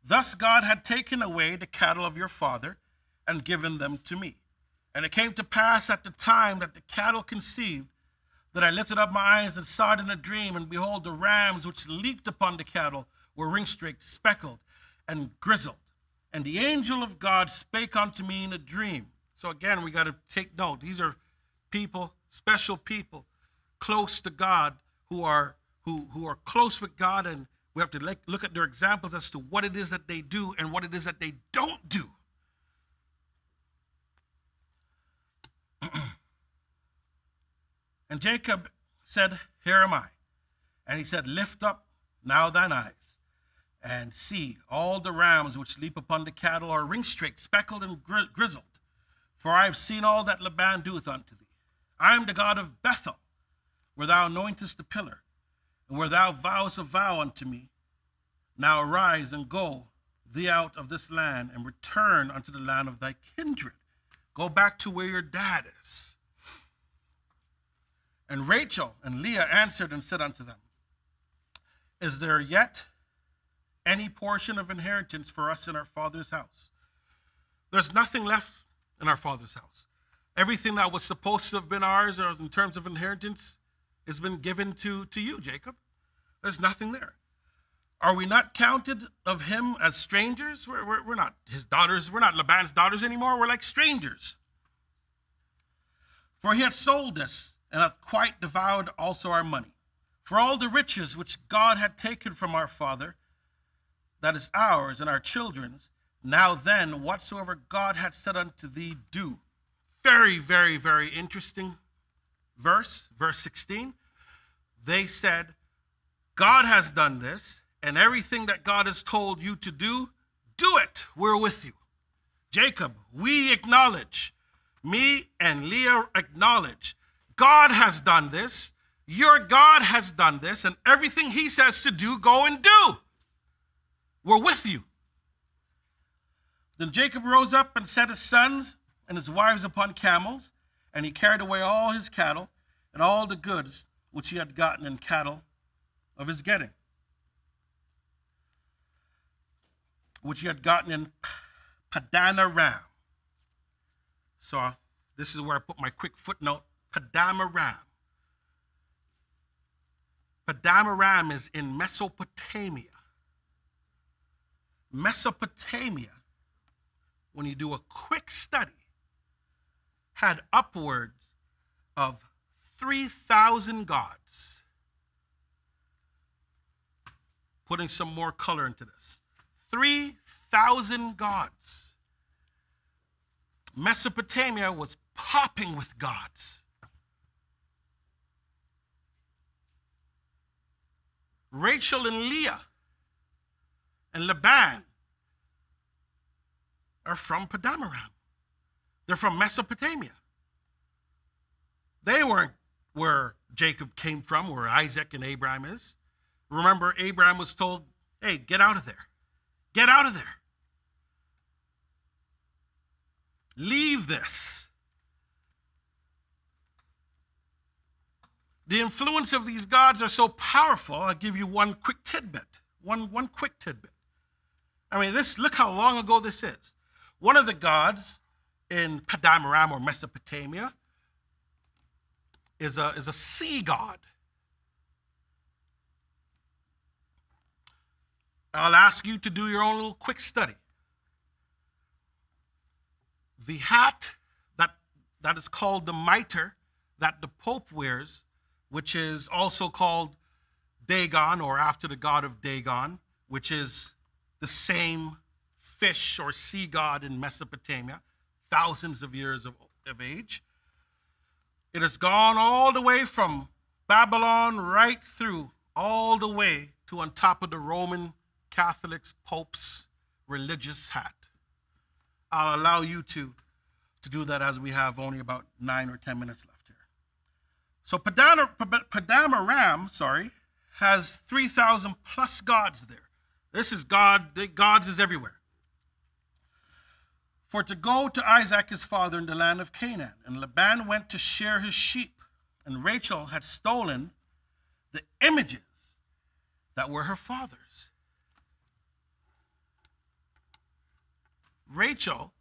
S2: Thus God had taken away the cattle of your father and given them to me. And it came to pass at the time that the cattle conceived, that I lifted up my eyes and saw it in a dream, and behold, the rams which leaped upon the cattle were ringstraked, speckled, and grizzled. And the angel of God spake unto me in a dream. So again, we got to take note. These are people, special people, close to God, who are close with God, and we have to look at their examples as to what it is that they do and what it is that they don't do. And Jacob said, Here am I. And he said, Lift up now thine eyes, and see, all the rams which leap upon the cattle are ringstraked, speckled, and grizzled. For I have seen all that Laban doeth unto thee. I am the God of Bethel, where thou anointest the pillar, and where thou vowest a vow unto me. Now arise and go thee out of this land, and return unto the land of thy kindred. Go back to where your dad is. And Rachel and Leah answered and said unto them, Is there yet any portion of inheritance for us in our father's house? There's nothing left in our father's house. Everything that was supposed to have been ours, or in terms of inheritance, has been given to you, Jacob. There's nothing there. Are we not counted of him as strangers? We're not his daughters. We're not Laban's daughters anymore. We're like strangers. For he had sold us, and hath quite devoured also our money. For all the riches which God had taken from our father, that is ours and our children's, now then, whatsoever God had said unto thee, do. Very, very, very interesting verse 16. They said, God has done this, and everything that God has told you to do, do it. We're with you. Jacob, we acknowledge, me and Leah acknowledge, God has done this, your God has done this, and everything he says to do, go and do. We're with you. Then Jacob rose up and set his sons and his wives upon camels, and he carried away all his cattle and all the goods which he had gotten in cattle of his getting, which he had gotten in Padan Aram. So this is where I put my quick footnote, Padan Aram. Padan Aram is in Mesopotamia. Mesopotamia, when you do a quick study, had upwards of 3,000 gods. Putting some more color into this. 3,000 gods. Mesopotamia was popping with gods. Rachel and Leah and Laban are from Padan Aram. They're from Mesopotamia. They weren't where Jacob came from, where Isaac and Abraham is. Remember, Abraham was told, hey, get out of there. Get out of there. Leave this. The influence of these gods are so powerful. I'll give you one quick tidbit. One quick tidbit. I mean, look how long ago this is. One of the gods in Padan Aram or Mesopotamia is a sea god. I'll ask you to do your own little quick study. The hat that is called the mitre that the Pope wears, which is also called Dagon, or after the god of Dagon, which is the same fish or sea god in Mesopotamia, thousands of years of age. It has gone all the way from Babylon right through, all the way to on top of the Roman Catholics, Pope's religious hat. I'll allow you to do that as we have only about 9 or 10 minutes left here. So Padan Aram, has 3,000 plus gods there. This is God, gods is everywhere. For to go to Isaac his father in the land of Canaan, and Laban went to shear his sheep, and Rachel had stolen the images that were her father's. Rachel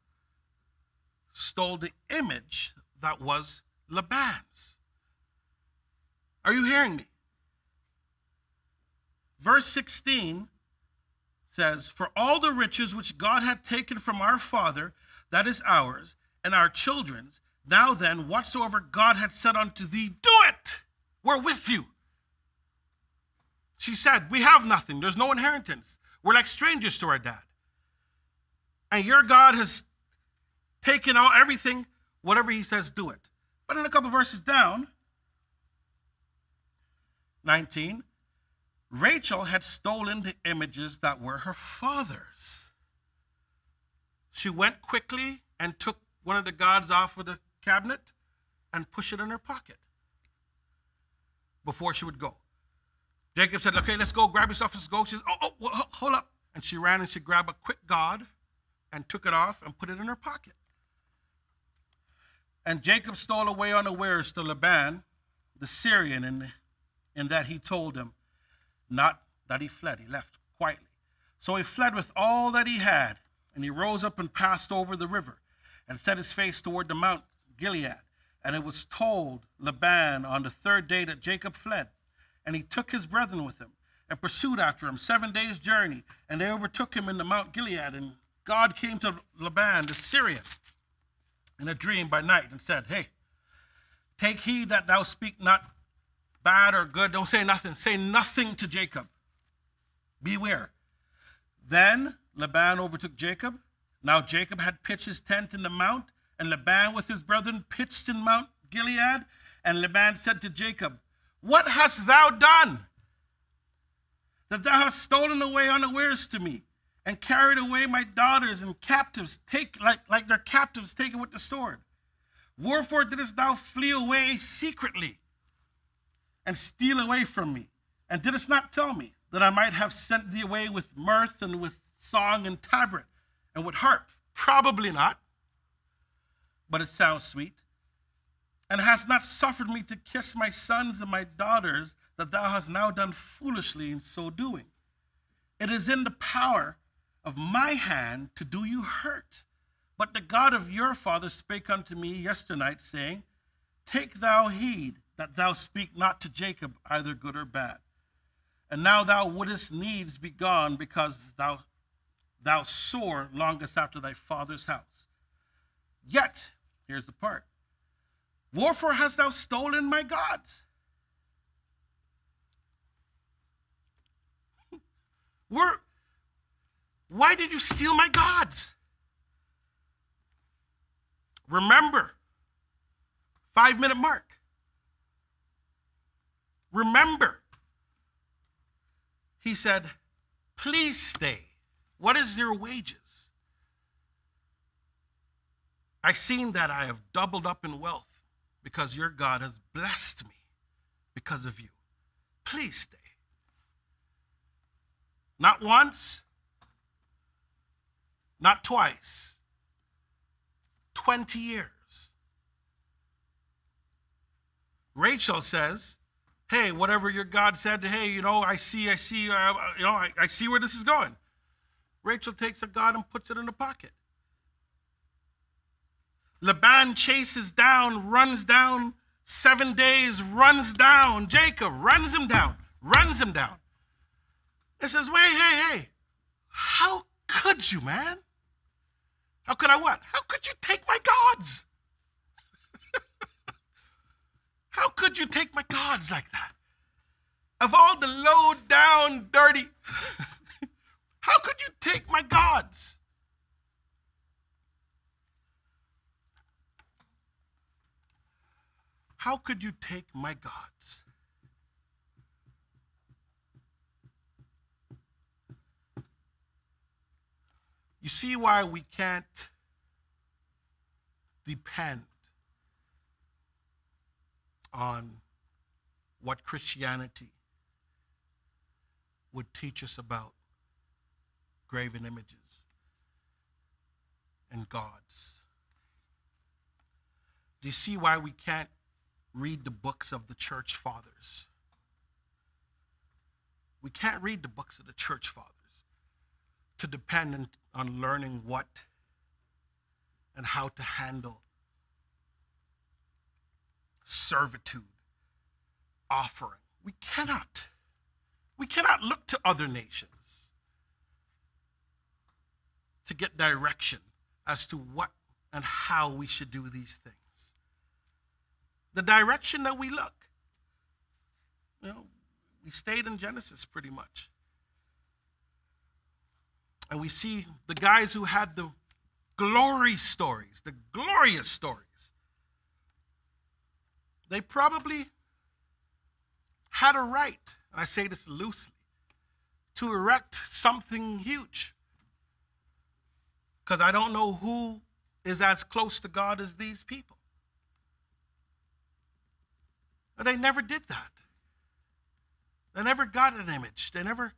S2: stole the image that was Laban's. Are you hearing me? Verse 16 says, for all the riches which God had taken from our father, that is ours, and our children's, now then, whatsoever God had said unto thee, do it. We're with you. She said, we have nothing. There's no inheritance. We're like strangers to our dad. And your God has taken out everything, whatever he says, do it. But in a couple verses down, 19, Rachel had stolen the images that were her father's. She went quickly and took one of the gods off of the cabinet and pushed it in her pocket before she would go. Jacob said, okay, let's go, grab yourself, let's go. She says, hold up. And she ran and she grabbed a quick god and took it off and put it in her pocket. And Jacob stole away unawares to Laban, the Syrian, in that he told him, not that he fled, he left quietly. So he fled with all that he had, and he rose up and passed over the river, and set his face toward the Mount Gilead. And it was told Laban on the third day that Jacob fled. And he took his brethren with him, and pursued after him 7 days' journey, and they overtook him in the Mount Gilead. And God came to Laban, the Syrian, in a dream by night, and said, hey, take heed that thou speak not bad or good. Don't say nothing. Say nothing to Jacob. Beware. Then Laban overtook Jacob. Now Jacob had pitched his tent in the mount, and Laban with his brethren pitched in Mount Gilead. And Laban said to Jacob, what hast thou done? That thou hast stolen away unawares to me, and carried away my daughters and captives, like their captives taken with the sword. Wherefore didst thou flee away secretly, and steal away from me, and didst not tell me, that I might have sent thee away with mirth and with song and tabret and with harp? Probably not, but it sounds sweet. And hast not suffered me to kiss my sons and my daughters, that thou hast now done foolishly in so doing. It is in the power of my hand to do you hurt. But the God of your father spake unto me yesternight, saying, take thou heed that thou speak not to Jacob either good or bad. And now thou wouldest needs be gone, because thou sore longest after thy father's house. Yet, here's the part, wherefore hast thou stolen my gods? Why did you steal my gods? Remember, 5-minute mark. Remember, he said, please stay. What is your wages? I seen that I have doubled up in wealth because your God has blessed me because of you. Please stay. Not once, not twice, 20 years. Rachel says, hey, whatever your God said, hey, I see where this is going. Rachel takes a God and puts it in the pocket. Laban chases down, runs down, 7 days, runs down. Jacob runs him down. It says, wait, hey, how could you, man? How could I what? How could you take my gods? How could you take my gods like that? Of all the low down, dirty, how could you take my gods? How could you take my gods? You see why we can't depend on what Christianity would teach us about graven images and gods. Do you see why we can't read the books of the church fathers? We can't read the books of the church fathers to depend on learning what and how to handle servitude, offering. We cannot look to other nations to get direction as to what and how we should do these things. The direction that we look, we stayed in Genesis pretty much. And we see the guys who had the glory stories, the glorious stories. They probably had a right, and I say this loosely, to erect something huge. Because I don't know who is as close to God as these people. But they never did that. They never got an image. They never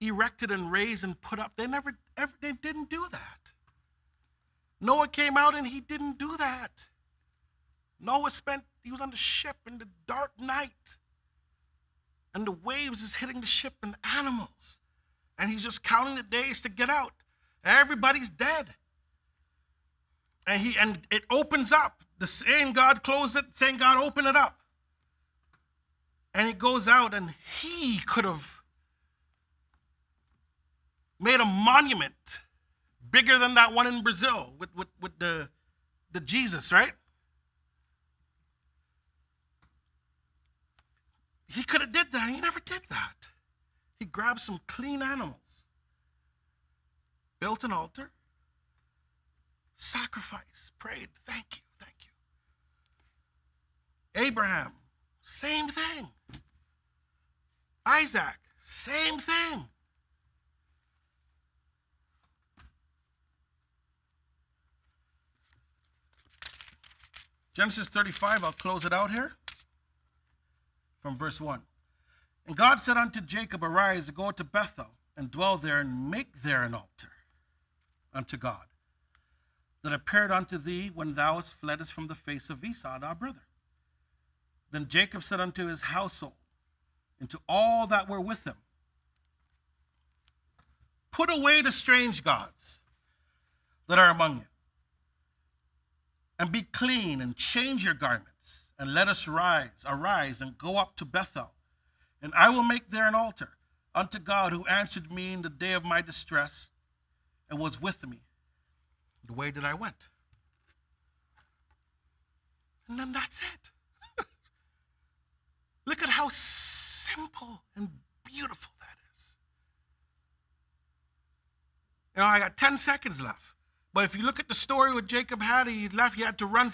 S2: erected and raised and put up. They didn't do that. Noah came out and he didn't do that. He was on the ship in the dark night. And the waves is hitting the ship and animals. And he's just counting the days to get out. Everybody's dead. And it opens up. The same God closed it, same God opened it up. And it goes out, and he could have made a monument bigger than that one in Brazil with the Jesus, right? He could have did that. He never did that. He grabbed some clean animals, built an altar, sacrificed, prayed, thank you. Abraham, same thing. Isaac, same thing. Genesis 35, I'll close it out here from verse 1. And God said unto Jacob, arise, go to Bethel, and dwell there, and make there an altar unto God, that appeared unto thee when thou fleddest from the face of Esau thy brother. Then Jacob said unto his household, and to all that were with him, put away the strange gods that are among you, and be clean, and change your garments, and let us arise, and go up to Bethel, and I will make there an altar unto God, who answered me in the day of my distress, and was with me the way that I went. And then that's it. Look at how simple and beautiful that is. I got 10 seconds left. But if you look at the story what Jacob had, he had to run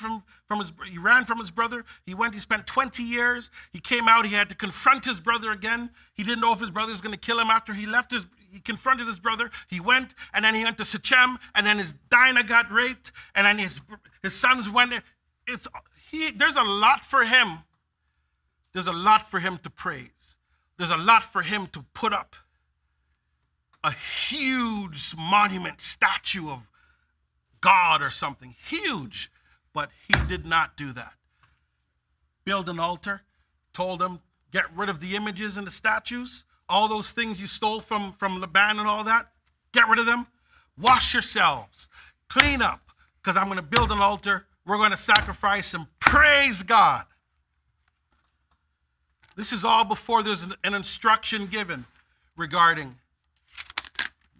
S2: he ran from his brother. He spent 20 years. He came out, he had to confront his brother again. He didn't know if his brother was going to kill him after he left he confronted his brother. He went, and then he went to Shechem, and then his Dinah got raped, and then his sons went. there's a lot for him. There's a lot for him to praise. There's a lot for him to put up a huge monument statue of God or something huge, but he did not do that. Build an altar, told them, get rid of the images and the statues, all those things you stole from Laban and all that, get rid of them. Wash yourselves, clean up, because I'm going to build an altar. We're going to sacrifice and praise God. This is all before there's an instruction given regarding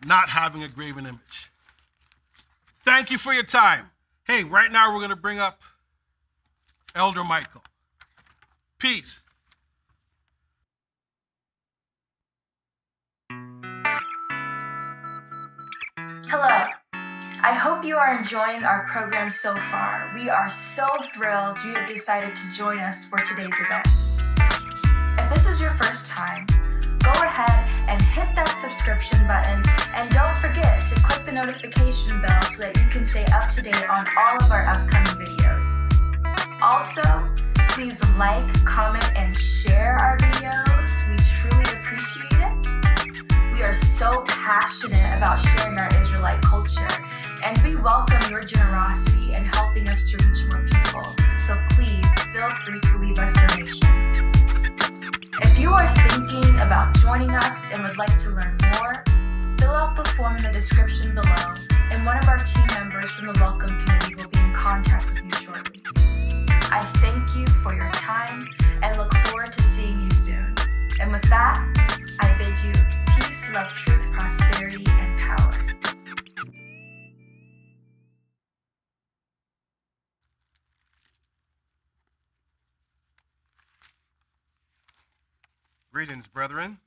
S2: not having a graven image. Thank you for your time. Hey, right now we're going to bring up Elder Michael. Peace.
S3: Hello. I hope you are enjoying our program so far. We are so thrilled you have decided to join us for today's event. If this is your first time, go ahead and hit that subscription button, and don't forget to click the notification bell so that you can stay up to date on all of our upcoming videos. Also, please like, comment, and share our videos. We truly appreciate it. We are so passionate about sharing our Israelite culture, and we welcome your generosity in helping us to reach more people. So please feel free to leave us donations. If you are thinking about joining us and would like to learn more, fill out the form in the description below, and one of our team members from the Welcome Committee will be in contact with you shortly. I thank you for your time and look forward to seeing you soon. And with that, I bid you peace, love, truth, prosperity, and power.
S4: Greetings, brethren.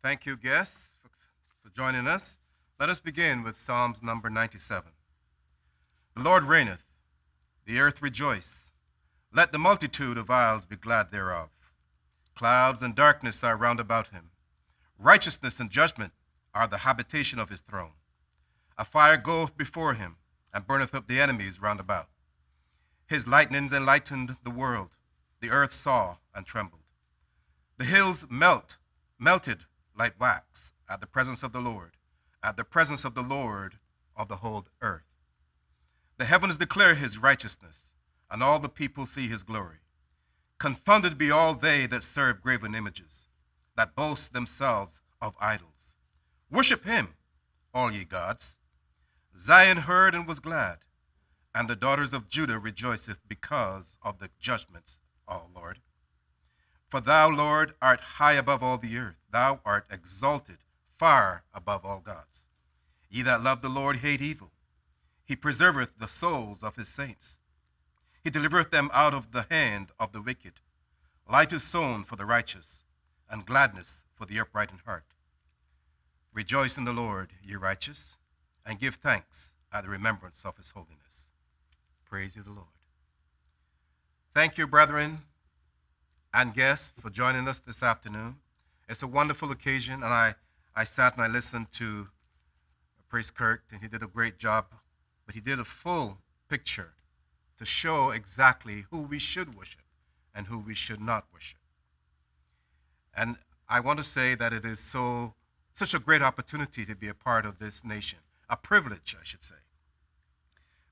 S4: Thank you, guests, for joining us. Let us begin with Psalms number 97. The Lord reigneth, the earth rejoice. Let the multitude of isles be glad thereof. Clouds and darkness are round about him. Righteousness and judgment are the habitation of his throne. A fire goeth before him, and burneth up the enemies round about. His lightnings enlightened the world. The earth saw and trembled. The hills melted like wax at the presence of the Lord of the whole earth. The heavens declare his righteousness, and all the people see his glory. Confounded be all they that serve graven images, that boast themselves of idols. Worship him, all ye gods. Zion heard and was glad, and the daughters of Judah rejoiceth because of the judgments, O Lord. For thou, Lord, art high above all the earth. Thou art exalted far above all gods. Ye that love the Lord hate evil. He preserveth the souls of his saints. He delivereth them out of the hand of the wicked. Light is sown for the righteous, and gladness for the upright in heart. Rejoice in the Lord, ye righteous, and give thanks at the remembrance of his holiness. Praise ye the Lord. Thank you, brethren and guests, for joining us this afternoon. It's a wonderful occasion, and I sat and I listened to Priest Kirk, and he did a great job, but he did a full picture to show exactly who we should worship and who we should not worship. And I want to say that it is such a great opportunity to be a part of this nation, a privilege, I should say,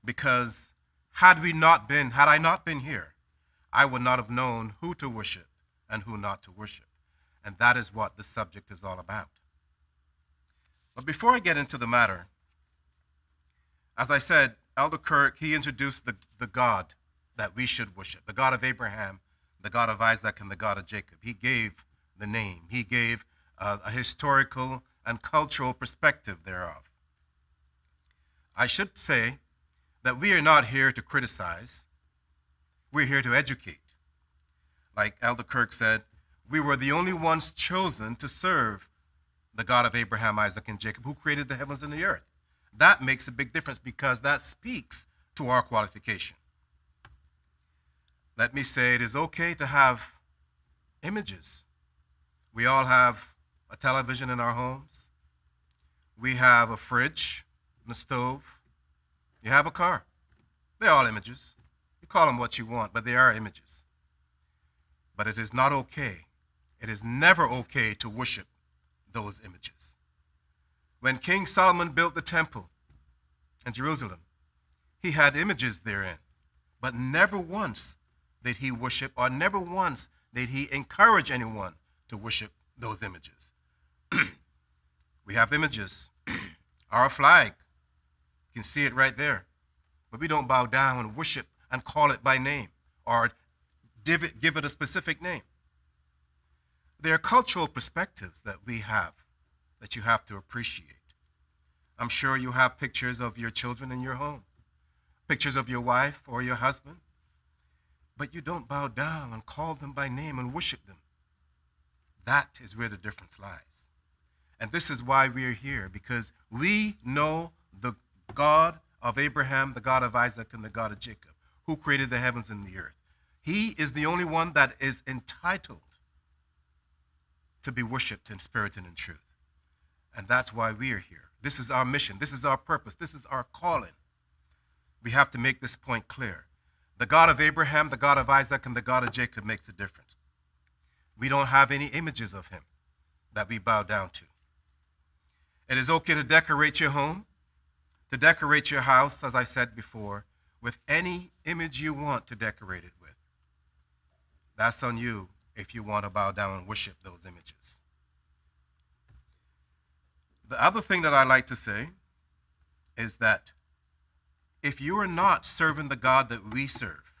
S4: because had I not been here, I would not have known who to worship and who not to worship. And that is what the subject is all about. But before I get into the matter, as I said, Elder Kirk, he introduced the God that we should worship, the God of Abraham, the God of Isaac, and the God of Jacob. He gave the name. He gave a historical and cultural perspective thereof. I should say that we are not here to criticize. We're here to educate. Like Elder Kirk said, we were the only ones chosen to serve the God of Abraham, Isaac, and Jacob, who created the heavens and the earth. That makes a big difference because that speaks to our qualification. Let me say it is okay to have images. We all have a television in our homes. We have a fridge and a stove. You have a car. They're all images. You call them what you want, but they are images. But it is not okay. It is never okay to worship those images. When King Solomon built the temple in Jerusalem, he had images therein, but never once did he worship, or never once did he encourage anyone to worship those images. We have images. Our flag, you can see it right there. But we don't bow down and worship and call it by name or give it a specific name. There are cultural perspectives that we have that you have to appreciate. I'm sure you have pictures of your children in your home, pictures of your wife or your husband, but you don't bow down and call them by name and worship them. That is where the difference lies. And this is why we are here, because we know the God of Abraham, the God of Isaac, and the God of Jacob, who created the heavens and the earth. He is the only one that is entitled to be worshiped in spirit and in truth. And that's why we are here. This is our mission. This is our purpose. This is our calling. We have to make this point clear. The God of Abraham, the God of Isaac, and the God of Jacob makes a difference. We don't have any images of him that we bow down to. It is okay to decorate your home, to decorate your house, as I said before, with any image you want to decorate it with. That's on you if you want to bow down and worship those images. The other thing that I like to say is that if you are not serving the God that we serve,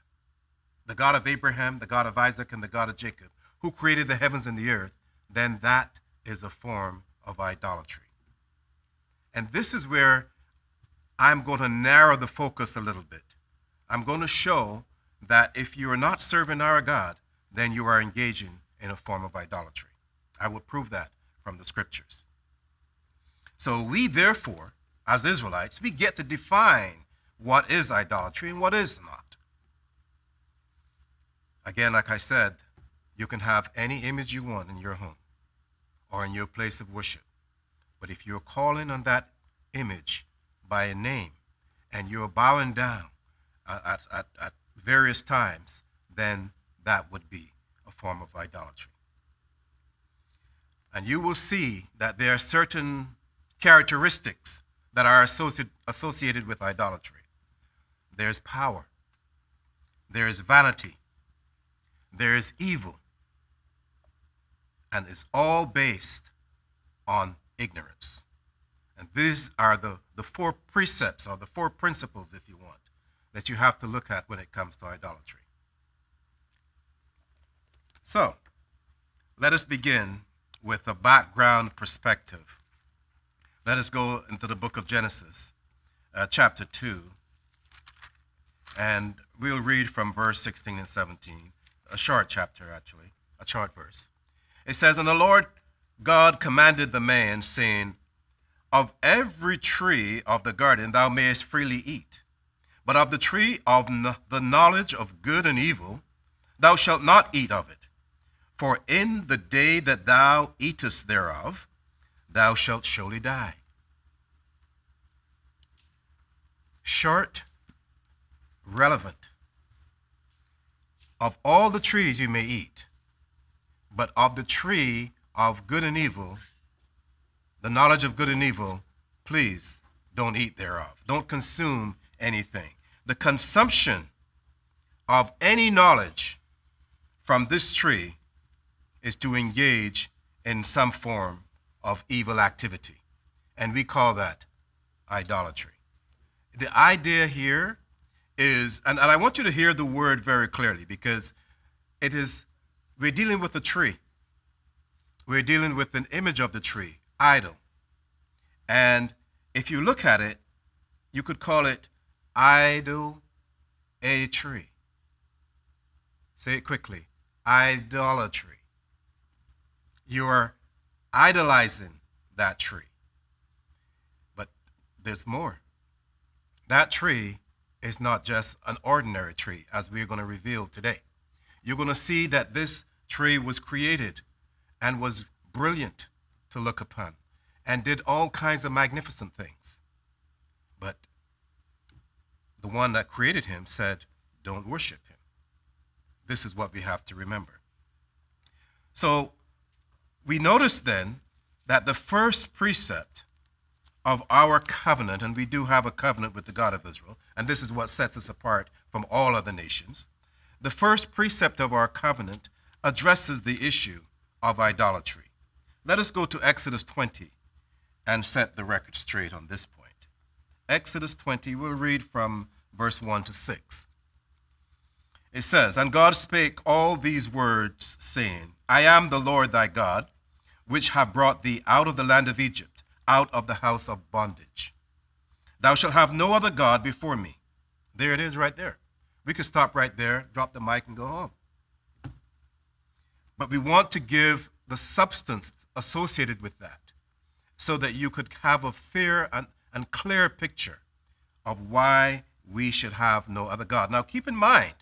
S4: the God of Abraham, the God of Isaac, and the God of Jacob, who created the heavens and the earth, then that is a form of idolatry. And this is where I'm going to narrow the focus a little bit. I'm going to show that if you are not serving our God, then you are engaging in a form of idolatry. I will prove that from the scriptures. So we, therefore, as Israelites, we get to define what is idolatry and what is not. Again, like I said, you can have any image you want in your home or in your place of worship. But if you're calling on that image by a name and you're bowing down at various times, then that would be a form of idolatry. And you will see that there are certain characteristics that are associated with idolatry. There's power, there is vanity, there is evil, and it's all based on ignorance. And these are the four precepts, or the four principles, if you want, that you have to look at when it comes to idolatry. So, let us begin with a background perspective. Let us go into the book of Genesis, chapter 2, and we'll read from verse 16 and 17, a short chapter actually, a short verse. It says, "And the Lord God commanded the man, saying, Of every tree of the garden thou mayest freely eat, but of the tree of the knowledge of good and evil thou shalt not eat of it. For in the day that thou eatest thereof, thou shalt surely die." Short, relevant. Of all the trees you may eat, but of the tree of good and evil, the knowledge of good and evil, please don't eat thereof. Don't consume anything. The consumption of any knowledge from this tree is to engage in some form of evil activity. And we call that idolatry. The idea here is, and I want you to hear the word very clearly, because we're dealing with a tree. We're dealing with an image of the tree, idol. And if you look at it, you could call it idolatry. Say it quickly, idolatry. You're idolizing that tree. But there's more. That tree is not just an ordinary tree, as we're going to reveal today. You're going to see that this tree was created and was brilliant to look upon and did all kinds of magnificent things. But the one that created him said, don't worship him. This is what we have to remember. So we notice then that the first precept of our covenant, and we do have a covenant with the God of Israel, and this is what sets us apart from all other nations. The first precept of our covenant addresses the issue of idolatry. Let us go to Exodus 20 and set the record straight on this point. Exodus 20, we'll read from verse 1 to 6. It says, "And God spake all these words, saying, I am the Lord thy God, which have brought thee out of the land of Egypt, out of the house of bondage. Thou shalt have no other God before me." There it is right there. We could stop right there, drop the mic, and go home. But we want to give the substance associated with that so that you could have a fair and clear picture of why we should have no other God. Now, keep in mind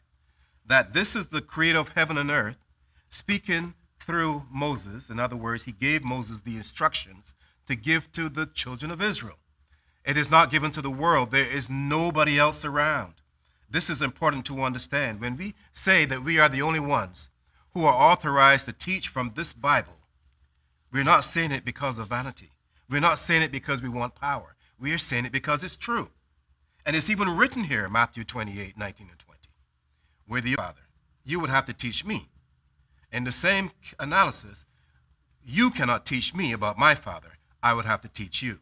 S4: that this is the creator of heaven and earth speaking through Moses. In other words, he gave Moses the instructions to give to the children of Israel. It is not given to the world. There is nobody else around. This is important to understand. When we say that we are the only ones who are authorized to teach from this Bible, we're not saying it because of vanity. We're not saying it because we want power. We are saying it because it's true. And it's even written here, Matthew 28, 19 and 20. Where the Father, you would have to teach me. In the same analysis, you cannot teach me about my Father. I would have to teach you.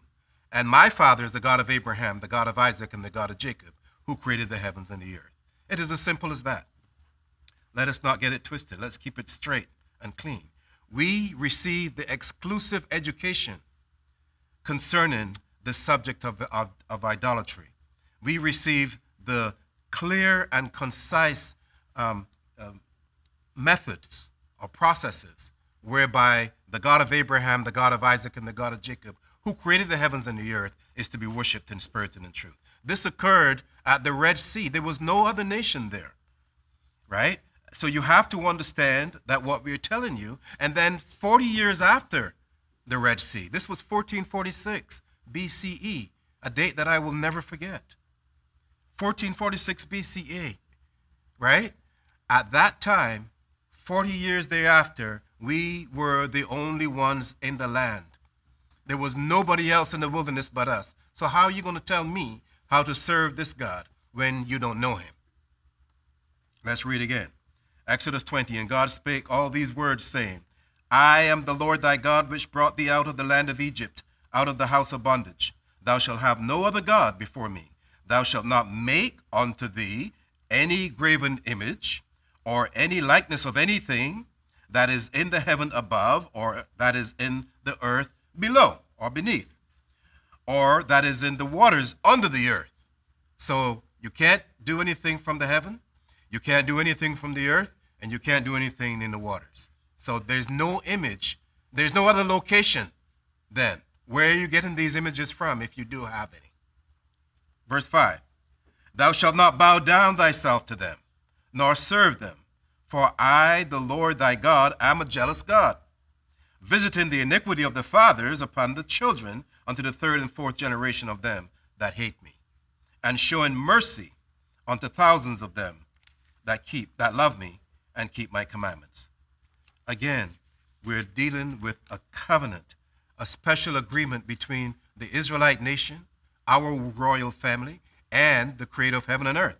S4: And my Father is the God of Abraham, the God of Isaac, and the God of Jacob, who created the heavens and the earth. It is as simple as that. Let us not get it twisted. Let's keep it straight and clean. We receive the exclusive education concerning the subject of idolatry. We receive the clear and concise methods or processes whereby the God of Abraham, the God of Isaac, and the God of Jacob, who created the heavens and the earth, is to be worshipped in spirit and in truth. This occurred at the Red Sea. There was no other nation there, right? So you have to understand that what we're telling you, and then 40 years after the Red Sea, this was 1446 BCE, a date that I will never forget. 1446 BCE, right? At that time, 40 years thereafter, we were the only ones in the land. There was nobody else in the wilderness but us. So how are you going to tell me how to serve this God when you don't know him? Let's read again. Exodus 20, "And God spake all these words, saying, I am the Lord thy God, which brought thee out of the land of Egypt, out of the house of bondage. Thou shalt have no other God before me. Thou shalt not make unto thee any graven image, or any likeness of anything that is in the heaven above, or that is in the earth below or beneath, or that is in the waters under the earth." So you can't do anything from the heaven, you can't do anything from the earth, and you can't do anything in the waters. So there's no image, there's no other location then. Where are you getting these images from if you do have any? Verse 5, "Thou shalt not bow down thyself to them, nor serve them. For I, the Lord thy God, am a jealous God, visiting the iniquity of the fathers upon the children unto the third and fourth generation of them that hate me, and showing mercy unto thousands of them that love me and keep my commandments." Again, we're dealing with a covenant, a special agreement between the Israelite nation, our royal family, and the creator of heaven and earth.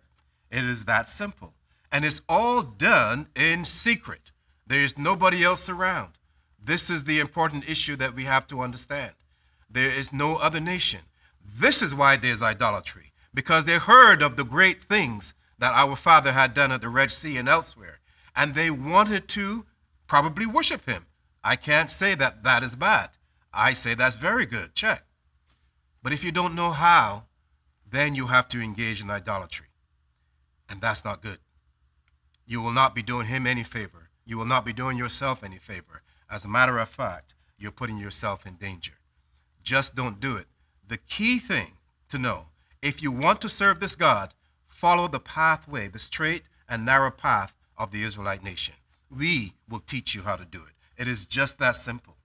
S4: It is that simple. And it's all done in secret. There is nobody else around. This is the important issue that we have to understand. There is no other nation. This is why there's idolatry, because they heard of the great things that our father had done at the Red Sea and elsewhere, and they wanted to probably worship him. I can't say that that is bad. I say that's very good. Check. But if you don't know how, then you have to engage in idolatry. And that's not good. You will not be doing him any favor. You will not be doing yourself any favor. As a matter of fact, you're putting yourself in danger. Just don't do it. The key thing to know, if you want to serve this God, follow the pathway, the straight and narrow path of the Israelite nation. We will teach you how to do it. It is just that simple.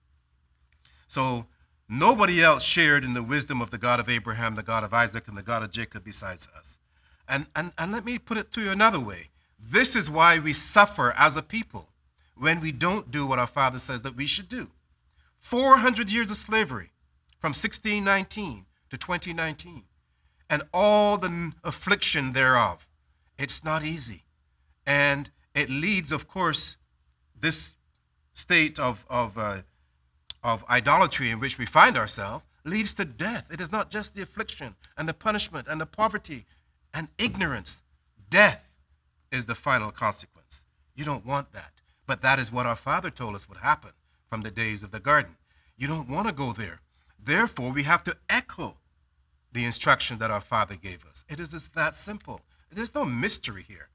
S4: So nobody else shared in the wisdom of the God of Abraham, the God of Isaac, and the God of Jacob besides us. And let me put it to you another way. This is why we suffer as a people when we don't do what our Father says that we should do. 400 years of slavery from 1619 to 2019 and all the affliction thereof. It's not easy. And it leads, of course, this state of idolatry in which we find ourselves leads to death. It is not just the affliction and the punishment and the poverty and ignorance. Death is the final consequence. You don't want that. But that is what our Father told us would happen from the days of the garden. You don't want to go there. Therefore, we have to echo the instruction that our Father gave us. It is just that simple. There's no mystery here.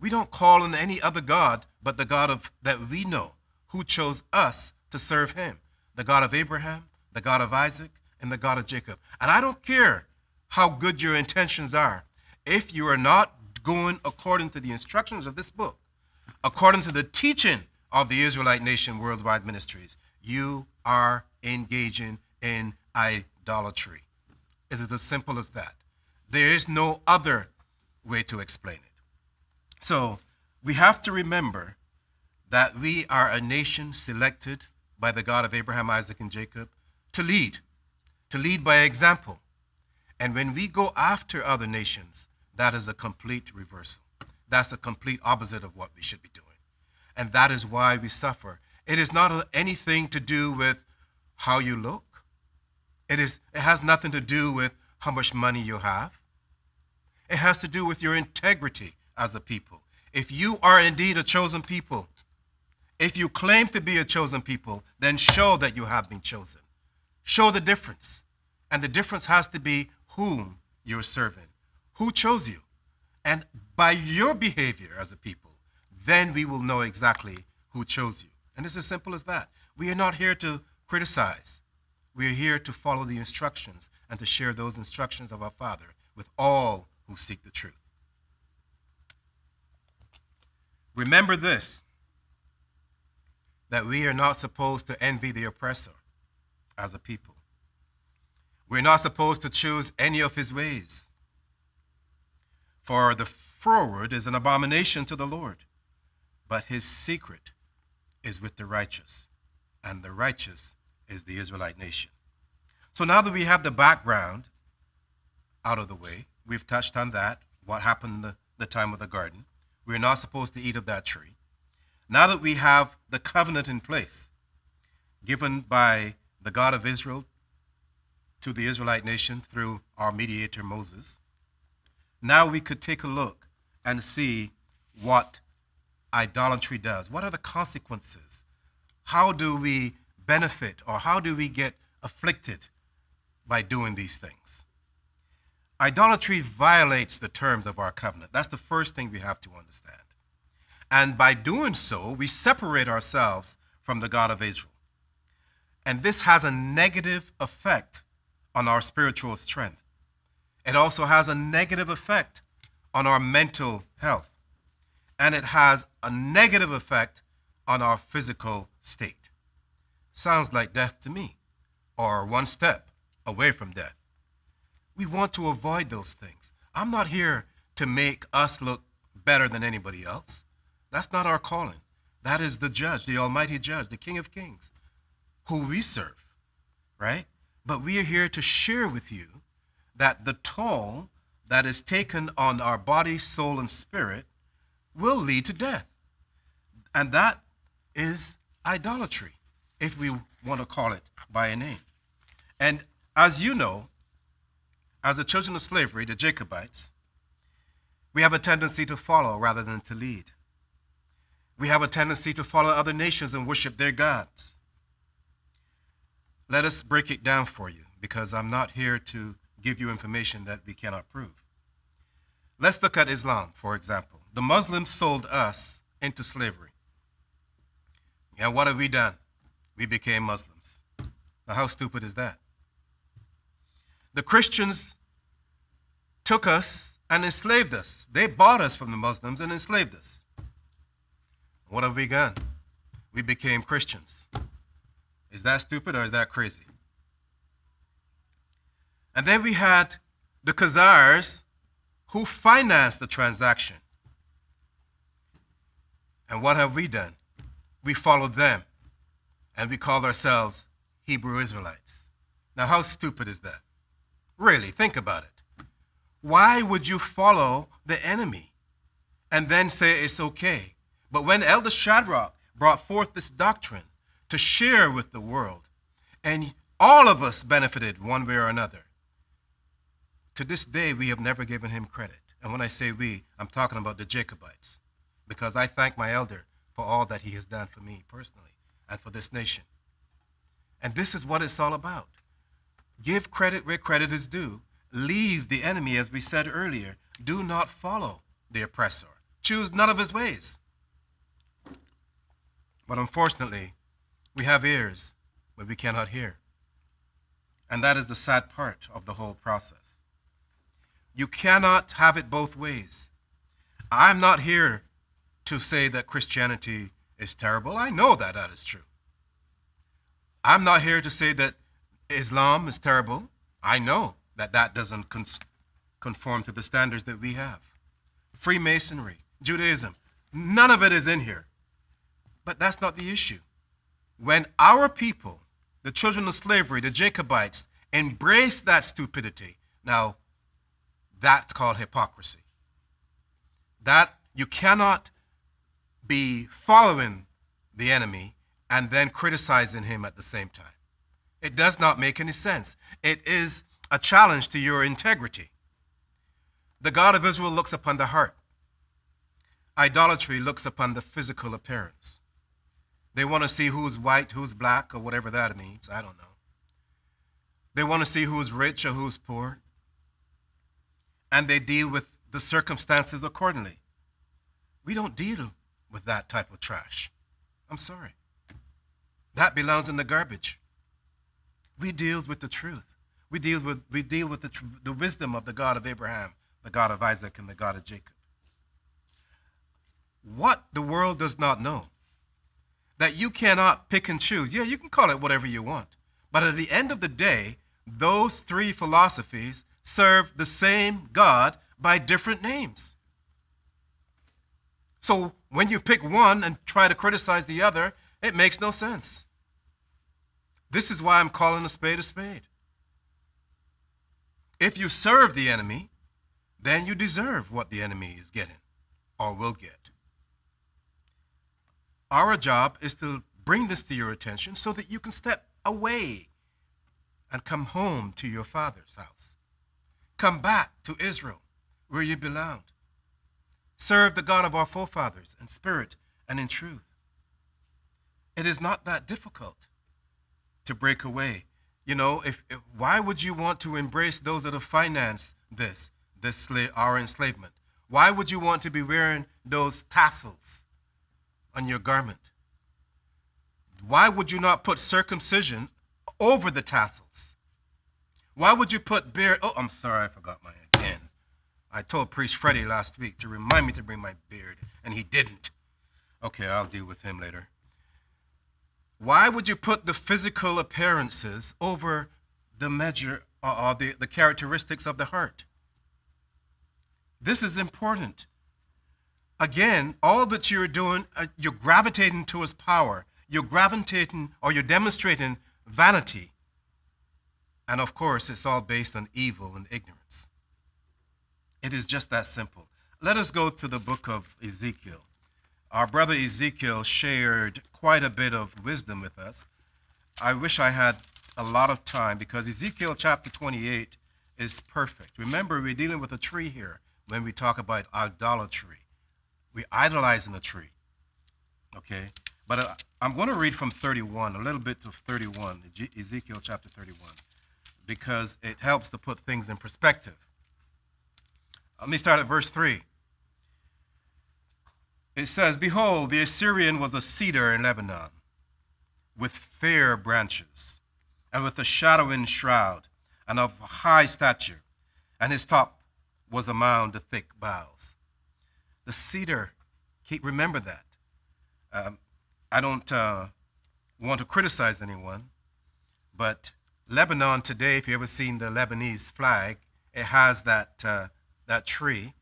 S4: We don't call on any other God but the God that we know, who chose us to serve him. The God of Abraham, the God of Isaac, and the God of Jacob. And I don't care how good your intentions are. If you are not going according to the instructions of this book, according to the teaching of the Israelite Nation Worldwide Ministries, you are engaging in idolatry. It is as simple as that. There is no other way to explain it. So we have to remember that we are a nation selected by the God of Abraham, Isaac, and Jacob to lead by example. And when we go after other nations, that is a complete reversal. That's a complete opposite of what we should be doing. And that is why we suffer. It is not anything to do with how you look. It has nothing to do with how much money you have. It has to do with your integrity as a people. If you are indeed a chosen people, if you claim to be a chosen people, then show that you have been chosen. Show the difference. And the difference has to be whom you're serving. Who chose you? And by your behavior as a people, then we will know exactly who chose you. And it's as simple as that. We are not here to criticize. We are here to follow the instructions and to share those instructions of our Father with all who seek the truth. Remember this, that we are not supposed to envy the oppressor as a people. We're not supposed to choose any of his ways. For the froward is an abomination to the Lord, but his secret is with the righteous, and the righteous is the Israelite nation. So now that we have the background out of the way, we've touched on that, what happened in the time of the garden. We're not supposed to eat of that tree. Now that we have the covenant in place, given by the God of Israel to the Israelite nation through our mediator Moses, now we could take a look and see what idolatry does. What are the consequences? How do we benefit, or how do we get afflicted by doing these things? Idolatry violates the terms of our covenant. That's the first thing we have to understand. And by doing so, we separate ourselves from the God of Israel. And this has a negative effect on our spiritual strength. It also has a negative effect on our mental health. And it has a negative effect on our physical state. Sounds like death to me, or one step away from death. We want to avoid those things. I'm not here to make us look better than anybody else. That's not our calling. That is the judge, the almighty judge, the King of Kings, who we serve, right? But we are here to share with you that the toll that is taken on our body, soul, and spirit will lead to death. And that is idolatry, if we want to call it by a name. And as you know, as the children of slavery, the Jacobites, we have a tendency to follow rather than to lead. We have a tendency to follow other nations and worship their gods. Let us break it down for you, because I'm not here to give you information that we cannot prove. Let's look at Islam, for example. The Muslims sold us into slavery. And what have we done? We became Muslims. Now, how stupid is that? The Christians took us and enslaved us. They bought us from the Muslims and enslaved us. What have we done? We became Christians. Is that stupid or is that crazy? And then we had the Khazars who financed the transaction. And what have we done? We followed them, and we called ourselves Hebrew Israelites. Now, how stupid is that? Really, think about it. Why would you follow the enemy and then say it's okay? But when Elder Shadrach brought forth this doctrine to share with the world, and all of us benefited one way or another, to this day we have never given him credit. And when I say we, I'm talking about the Jacobites, because I thank my elder for all that he has done for me personally and for this nation. And this is what it's all about. Give credit where credit is due. Leave the enemy, as we said earlier. Do not follow the oppressor. Choose none of his ways. But unfortunately, we have ears, but we cannot hear. And that is the sad part of the whole process. You cannot have it both ways. I'm not here to say that Christianity is terrible. I know that that is true. I'm not here to say that Islam is terrible. I know that that doesn't conform to the standards that we have. Freemasonry, Judaism, none of it is in here. But that's not the issue. When our people, the children of slavery, the Jacobites, embrace that stupidity, now that's called hypocrisy. That you cannot be following the enemy and then criticizing him at the same time. It does not make any sense. It is a challenge to your integrity. The God of Israel looks upon the heart. Idolatry looks upon the physical appearance. They want to see who's white, who's black, or whatever that means. I don't know. They want to see who's rich or who's poor. And they deal with the circumstances accordingly. We don't deal with that type of trash. I'm sorry. That belongs in the garbage. We deal with the truth. We deal with the wisdom of the God of Abraham, the God of Isaac, and the God of Jacob. What the world does not know, that you cannot pick and choose. Yeah, you can call it whatever you want. But at the end of the day, those three philosophies serve the same God by different names. So when you pick one and try to criticize the other, it makes no sense. This is why I'm calling a spade a spade. If you serve the enemy, then you deserve what the enemy is getting or will get. Our job is to bring this to your attention so that you can step away and come home to your Father's house. Come back to Israel, where you belonged. Serve the God of our forefathers in spirit and in truth. It is not that difficult to break away. You know, why would you want to embrace those that have financed our enslavement? Why would you want to be wearing those tassels on your garment? Why would you not put circumcision over the tassels? Why would you put beard? Oh, I'm sorry, I forgot my again. I told Priest Freddie last week to remind me to bring my beard, and he didn't. Okay, I'll deal with him later. Why would you put the physical appearances over the measure or the characteristics of the heart? This is important. Again, all that you're doing, you're gravitating towards power. You're gravitating or you're demonstrating vanity. And of course, it's all based on evil and ignorance. It is just that simple. Let us go to the book of Ezekiel. Our brother Ezekiel shared quite a bit of wisdom with us. I wish I had a lot of time because Ezekiel chapter 28 is perfect. Remember, we're dealing with a tree here when we talk about idolatry. We're idolizing a tree, okay? But I'm going to read from 31, a little bit of 31, Ezekiel chapter 31, because it helps to put things in perspective. Let me start at verse 3. It says, "Behold, the Assyrian was a cedar in Lebanon, with fair branches, and with a shadowing shroud, and of high stature, and his top was a mound of thick boughs." The cedar, remember that. I don't want to criticize anyone, but Lebanon today, if you've ever seen the Lebanese flag, it has that that tree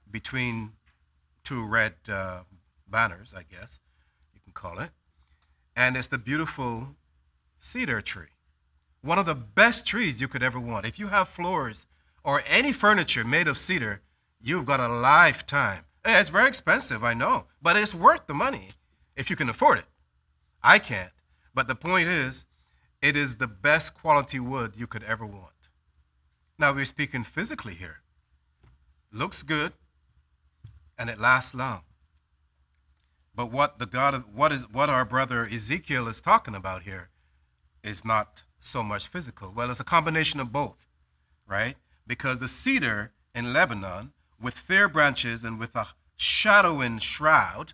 S4: between two red banners, I guess you can call it. And it's the beautiful cedar tree. One of the best trees you could ever want. If you have floors or any furniture made of cedar, you've got a lifetime. It's very expensive, I know, but it's worth the money if you can afford it. I can't. But the point is, it is the best quality wood you could ever want. Now we're speaking physically here. Looks good, and it lasts long. But what our brother Ezekiel is talking about here is not so much physical. Well, it's a combination of both, right? Because the cedar in Lebanon, with fair branches and with a shadow and shroud,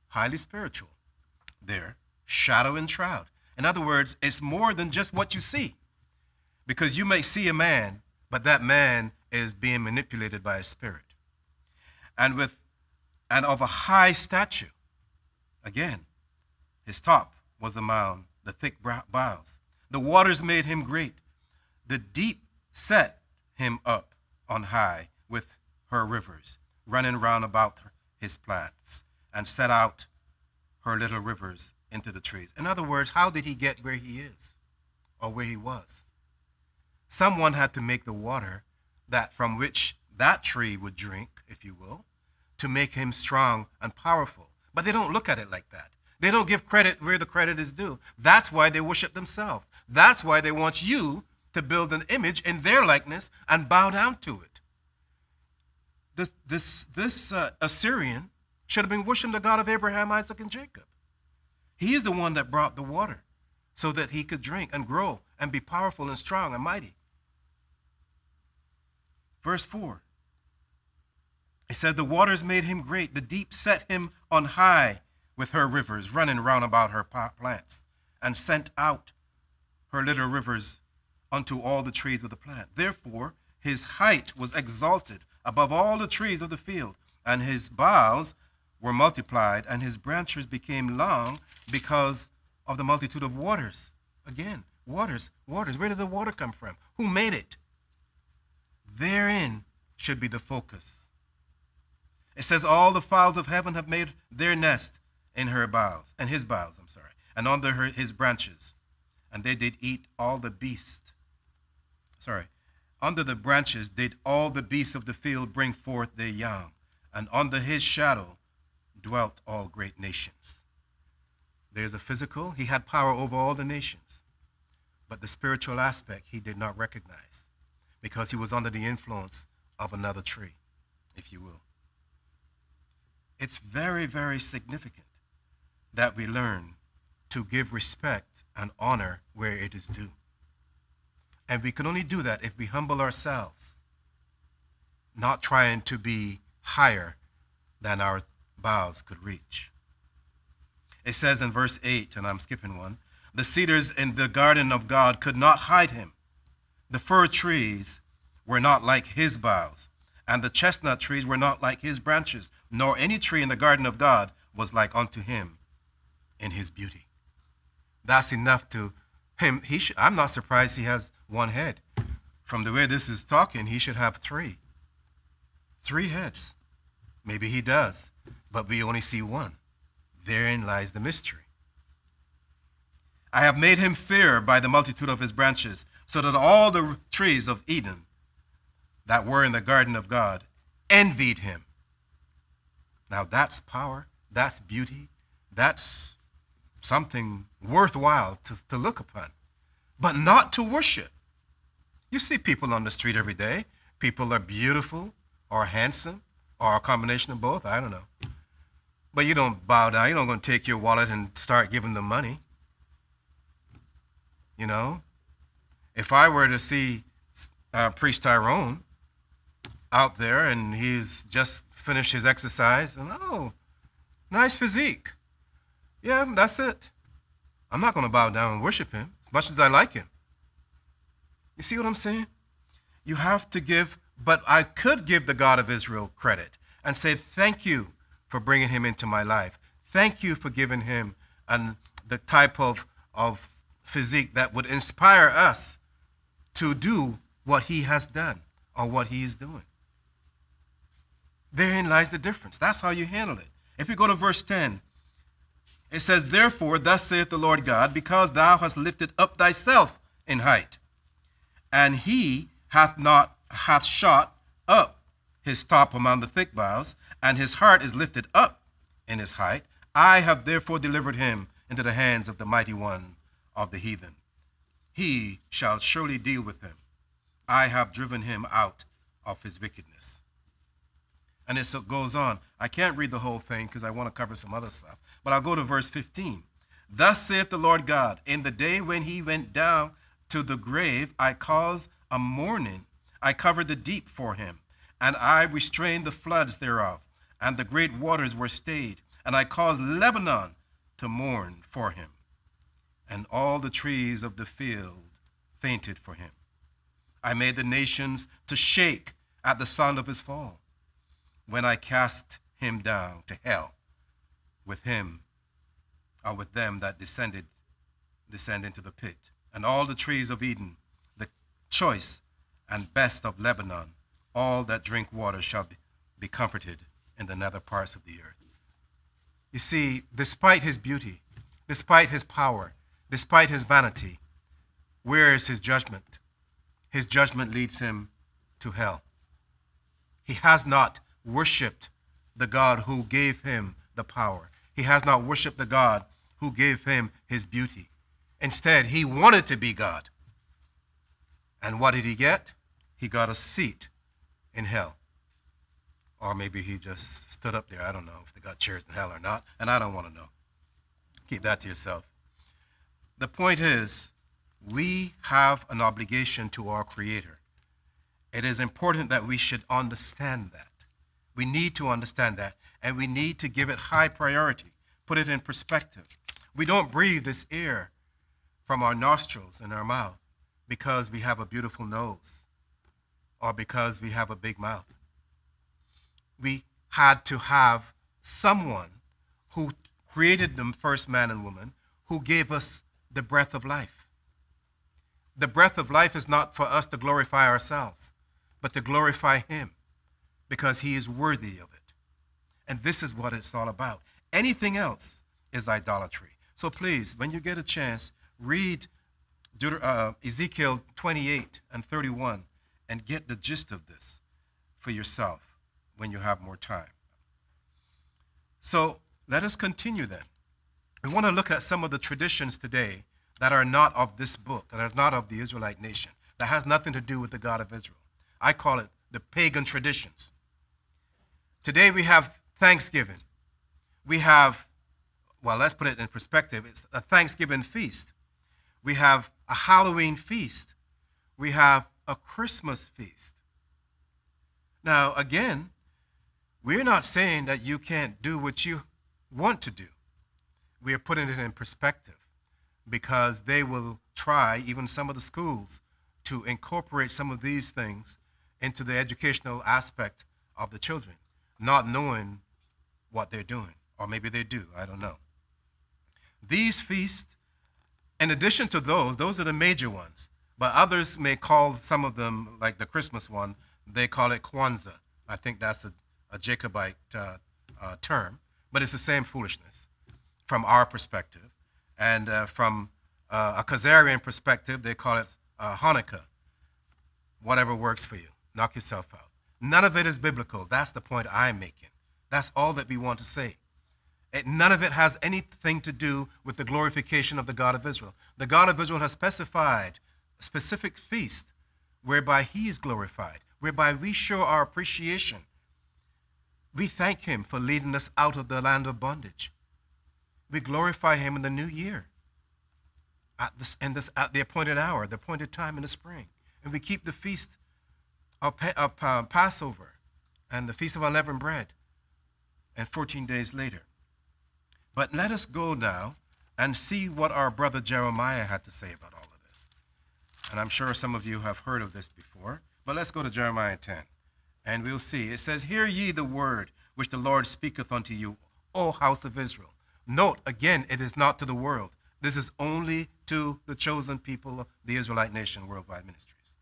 S4: highly spiritual. There, shadow and shroud. In other words, it's more than just what you see. Because you may see a man, but that man is being manipulated by a spirit. And of a high stature. Again, his top was the mound, the thick boughs. The waters made him great. The deep set him up on high with her rivers, running round about his plants, and set out her little rivers into the trees. In other words, how did he get where he is or where he was? Someone had to make the water that from which that tree would drink, if you will, to make him strong and powerful. But they don't look at it like that. They don't give credit where the credit is due. That's why they worship themselves. That's why they want you to build an image in their likeness and bow down to it. This Assyrian should have been worshiping the God of Abraham, Isaac, and Jacob. He is the one that brought the water so that he could drink and grow and be powerful and strong and mighty. Verse 4. It said, the waters made him great. The deep set him on high with her rivers, running round about her plants, and sent out her little rivers unto all the trees of the plant. Therefore, his height was exalted above all the trees of the field, and his boughs were multiplied, and his branches became long because of the multitude of waters. Again, waters. Where did the water come from? Who made it? Therein should be the focus. It says, all the fowls of heaven have made their nest in her boughs, and his boughs, and under his branches. And they did eat all the beasts. Under the branches did all the beasts of the field bring forth their young, and under his shadow dwelt all great nations. There's a physical. He had power over all the nations. But the spiritual aspect he did not recognize because he was under the influence of another tree, if you will. It's very, very significant that we learn to give respect and honor where it is due. And we can only do that if we humble ourselves, not trying to be higher than our boughs could reach. It says in verse 8, and I'm skipping one, the cedars in the garden of God could not hide him. The fir trees were not like his boughs, and the chestnut trees were not like his branches, nor any tree in the garden of God was like unto him in his beauty. That's enough to him. I'm not surprised he has one head. From the way this is talking, he should have three. 3 heads. Maybe he does, but we only see one. Therein lies the mystery. I have made him fair by the multitude of his branches, so that all the trees of Eden that were in the garden of God envied him. Now that's power, that's beauty, that's something worthwhile to look upon, but not to worship. You see people on the street every day. People are beautiful or handsome or a combination of both, I don't know. But you don't bow down. You don't go and take your wallet and start giving them money. You know, if I were to see Priest Tyrone out there and he's just finished his exercise and, oh, nice physique. Yeah, that's it. I'm not going to bow down and worship him as much as I like him. You see what I'm saying? You have to give, but I could give the God of Israel credit and say, thank you for bringing him into my life. Thank you for giving him the type of physique that would inspire us to do what he has done or what he is doing. Therein lies the difference. That's how you handle it. If you go to verse 10, it says, therefore, thus saith the Lord God, because thou hast lifted up thyself in height, and he hath shot up his top among the thick boughs, and his heart is lifted up in his height. I have therefore delivered him into the hands of the mighty one of the heathen. He shall surely deal with him. I have driven him out of his wickedness. And it goes on. I can't read the whole thing because I want to cover some other stuff. But I'll go to verse 15. Thus saith the Lord God, in the day when he went down to the grave, I caused a mourning. I covered the deep for him, and I restrained the floods thereof, and the great waters were stayed. And I caused Lebanon to mourn for him, and all the trees of the field fainted for him. I made the nations to shake at the sound of his fall, when I cast him down to hell with him, or with them that descend into the pit. And all the trees of Eden, the choice and best of Lebanon, all that drink water shall be comforted in the nether parts of the earth. You see, despite his beauty, despite his power, despite his vanity, where is his judgment? His judgment leads him to hell. He has not worshiped the God who gave him the power. He has not worshiped the God who gave him his beauty. Instead, he wanted to be God. And what did he get? He got a seat in hell. Or maybe he just stood up there. I don't know if they got chairs in hell or not, and I don't want to know. Keep that to yourself. The point is, we have an obligation to our Creator. It is important that we should understand that. We need to understand that, and we need to give it high priority, put it in perspective. We don't breathe this air from our nostrils and our mouth because we have a beautiful nose or because we have a big mouth. We had to have someone who created the first man and woman who gave us the breath of life. The breath of life is not for us to glorify ourselves, but to glorify him, because he is worthy of it. And this is what it's all about. Anything else is idolatry. So please, when you get a chance, read Ezekiel 28 and 31 and get the gist of this for yourself when you have more time. So let us continue then. We want to look at some of the traditions today that are not of this book, that are not of the Israelite nation, that has nothing to do with the God of Israel. I call it the pagan traditions. Today we have Thanksgiving. We have, well, let's put it in perspective. It's a Thanksgiving feast. We have a Halloween feast. We have a Christmas feast. Now, again, we're not saying that you can't do what you want to do. We are putting it in perspective because they will try, even some of the schools, to incorporate some of these things into the educational aspect of the children, not knowing what they're doing. Or maybe they do, I don't know. These feasts, in addition to those are the major ones. But others may call some of them, like the Christmas one, they call it Kwanzaa. I think that's a Jacobite term, but it's the same foolishness from our perspective. And from a Khazarian perspective, they call it Hanukkah. Whatever works for you. Knock yourself out. None of it is biblical. That's the point I'm making. That's all that we want to say. None of it has anything to do with the glorification of the God of Israel. The God of Israel has specified a specific feast whereby he is glorified, whereby we show our appreciation. We thank him for leading us out of the land of bondage. We glorify him in the new year, at the appointed hour, the appointed time in the spring. And we keep the feast of Passover and the Feast of Unleavened Bread, and 14 days later. But let us go now and see what our brother Jeremiah had to say about all of this. And I'm sure some of you have heard of this before, but let's go to Jeremiah 10, and we'll see. It says, "Hear ye the word which the Lord speaketh unto you, O house of Israel." Note, again, it is not to the world. This is only to the chosen people of the Israelite nation, Worldwide Ministries.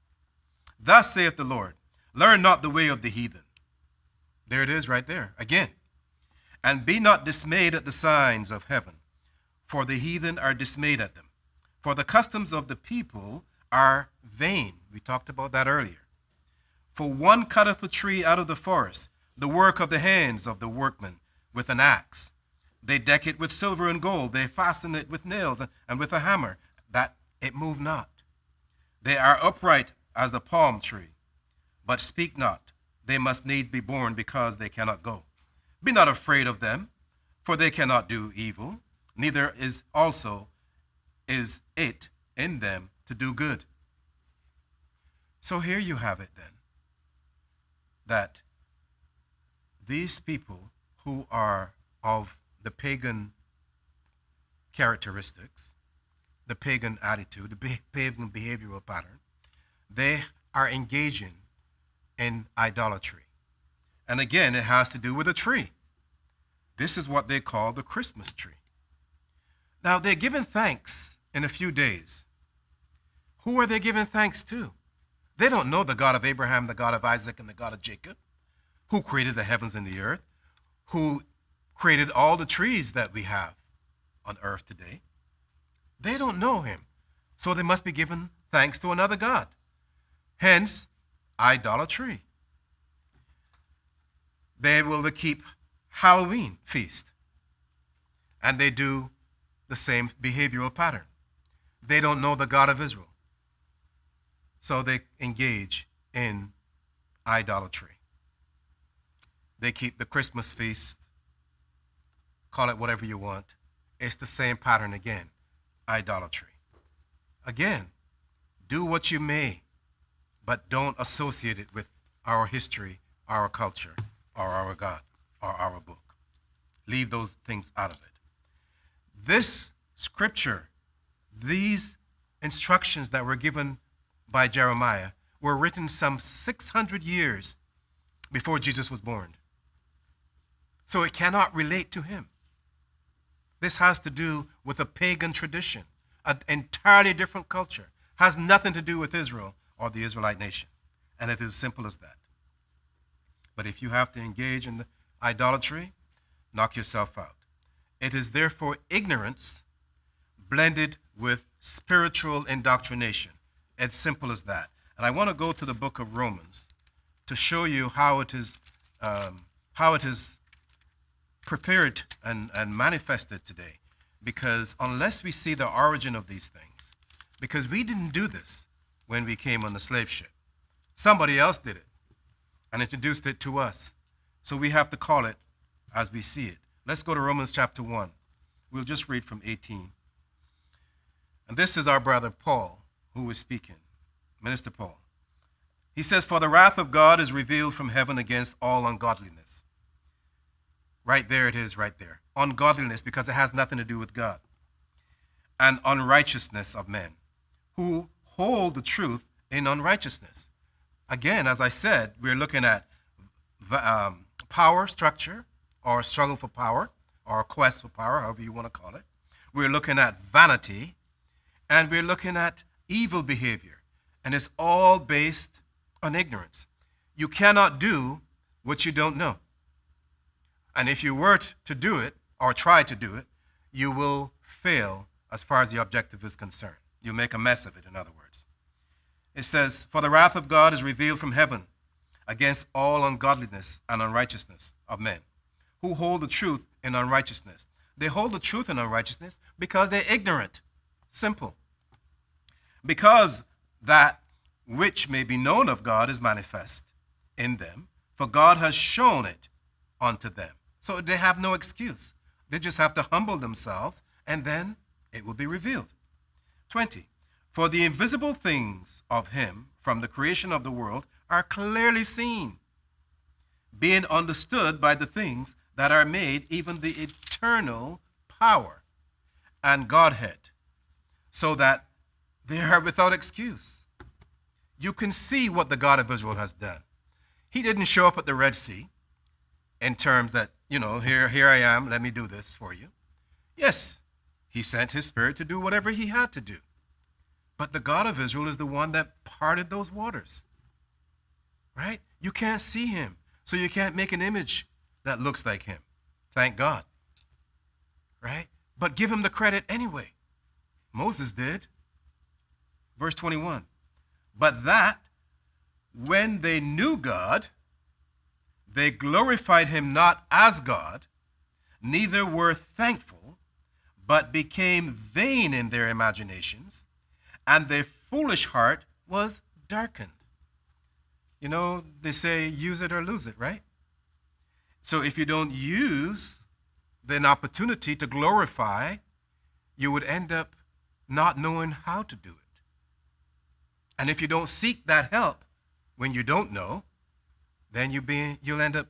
S4: "Thus saith the Lord, learn not the way of the heathen, There it is right there again. And be not dismayed at the signs of heaven, for the heathen are dismayed at them. For the customs of the people are vain. We talked about that earlier. For one cutteth a tree out of the forest, the work of the hands of the workman with an axe. They deck it with silver and gold. They fasten it with nails and with a hammer, that it move not. They are upright as the palm tree, but speak not. They must needs be born because they cannot go. Be not afraid of them, for they cannot do evil, neither is it in them to do good. So here you have it then, that these people who are of the pagan characteristics, the pagan attitude, the pagan behavioral pattern, they are engaging in idolatry. And again, it has to do with a tree. This is what they call the Christmas tree. Now, they're giving thanks in a few days. Who are they giving thanks to? They don't know the God of Abraham, the God of Isaac, and the God of Jacob, who created the heavens and the earth, who created all the trees that we have on earth today. They don't know him, so they must be giving thanks to another God. Hence, idolatry. They will keep Halloween feast, and they do the same behavioral pattern. They don't know the God of Israel, so they engage in idolatry. They keep the Christmas feast, call it whatever you want. It's the same pattern again, idolatry. Again, do what you may, but don't associate it with our history, our culture, or our God, or our book. Leave those things out of it. This scripture, these instructions that were given by Jeremiah were written some 600 years before Jesus was born. So it cannot relate to him. This has to do with a pagan tradition, an entirely different culture. Has nothing to do with Israel or the Israelite nation. And it is as simple as that. But if you have to engage in idolatry, knock yourself out. It is therefore ignorance blended with spiritual indoctrination. As simple as that. And I want to go to the book of Romans to show you how it is prepared and manifested today. Because unless we see the origin of these things, because we didn't do this when we came on the slave ship. Somebody else did it and introduced it to us. So we have to call it as we see it. Let's go to Romans chapter 1. We'll just read from 18. And this is our brother Paul who is speaking, Minister Paul. He says, "For the wrath of God is revealed from heaven against all ungodliness." Right there it is, right there. Ungodliness, because it has nothing to do with God. "And unrighteousness of men, who hold the truth in unrighteousness." Again, as I said, we're looking at power structure, or struggle for power, or quest for power, however you want to call it. We're looking at vanity, and we're looking at evil behavior. And it's all based on ignorance. You cannot do what you don't know. And if you were to do it, or try to do it, you will fail as far as the objective is concerned. You'll make a mess of it, in other words. It says, "For the wrath of God is revealed from heaven against all ungodliness and unrighteousness of men, who hold the truth in unrighteousness." They hold the truth in unrighteousness because they're ignorant. Simple. "Because that which may be known of God is manifest in them, for God has shown it unto them." So they have no excuse. They just have to humble themselves, and then it will be revealed. 20. "For the invisible things of him from the creation of the world are clearly seen, being understood by the things that are made, even the eternal power and Godhead, so that they are without excuse." You can see what the God of Israel has done. He didn't show up at the Red Sea in terms that, here I am, let me do this for you. Yes, he sent his spirit to do whatever he had to do. But the God of Israel is the one that parted those waters. Right? You can't see him. So you can't make an image that looks like him. Thank God. Right? But give him the credit anyway. Moses did. Verse 21. But that when they knew God, they glorified him not as God, neither were thankful, but became vain in their imaginations, and their foolish heart was darkened. You know, they say use it or lose it, right? So if you don't use an opportunity to glorify, you would end up not knowing how to do it. And if you don't seek that help when you don't know, then you'll end up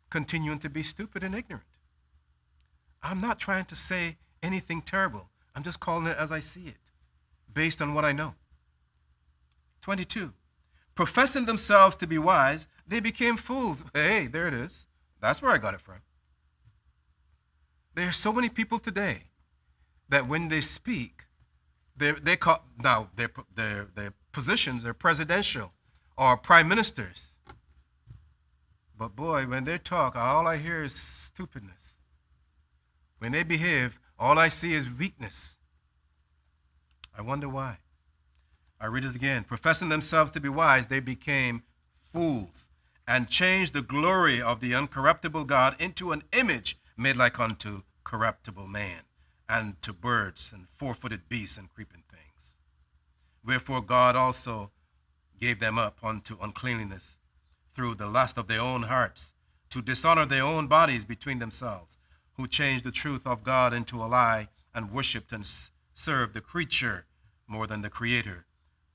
S4: continuing to be stupid and ignorant. I'm not trying to say anything terrible. I'm just calling it as I see it, based on what I know. 22. Professing themselves to be wise, they became fools. Hey, there it is. That's where I got it from. There are so many people today that when they speak, their positions are presidential or prime ministers. But boy, when they talk, all I hear is stupidness. When they behave, all I see is weakness. I wonder why. I read it again. Professing themselves to be wise, they became fools and changed the glory of the uncorruptible God into an image made like unto corruptible man, and to birds and four-footed beasts and creeping things. Wherefore God also gave them up unto uncleanliness through the lust of their own hearts, to dishonor their own bodies between themselves, who changed the truth of God into a lie, and worshipped and served the creature more than the Creator,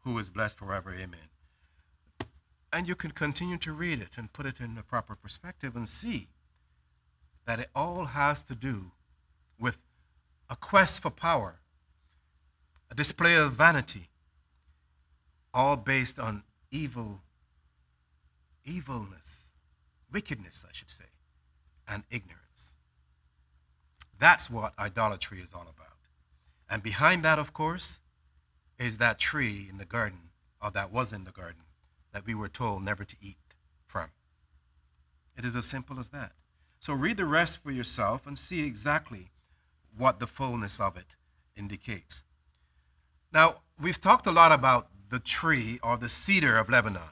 S4: who is blessed forever. Amen. And you can continue to read it and put it in the proper perspective and see that it all has to do with a quest for power, a display of vanity, all based on evilness, wickedness, I should say, and ignorance. That's what idolatry is all about. And behind that, of course, is that tree in the garden, or that was in the garden, that we were told never to eat from. It is as simple as that. So read the rest for yourself and see exactly what the fullness of it indicates. Now, we've talked a lot about the tree or the cedar of Lebanon.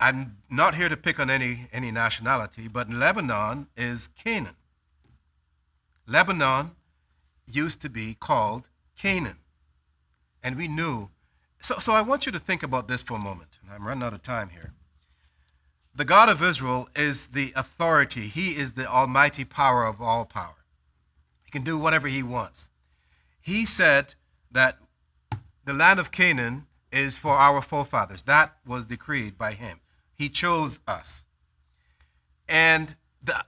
S4: I'm not here to pick on any nationality, but Lebanon is Canaan. Lebanon used to be called Canaan. And we knew. So I want you to think about this for a moment. I'm running out of time here. The God of Israel is the authority. He is the almighty power of all power. He can do whatever he wants. He said that the land of Canaan is for our forefathers. That was decreed by him. He chose us. And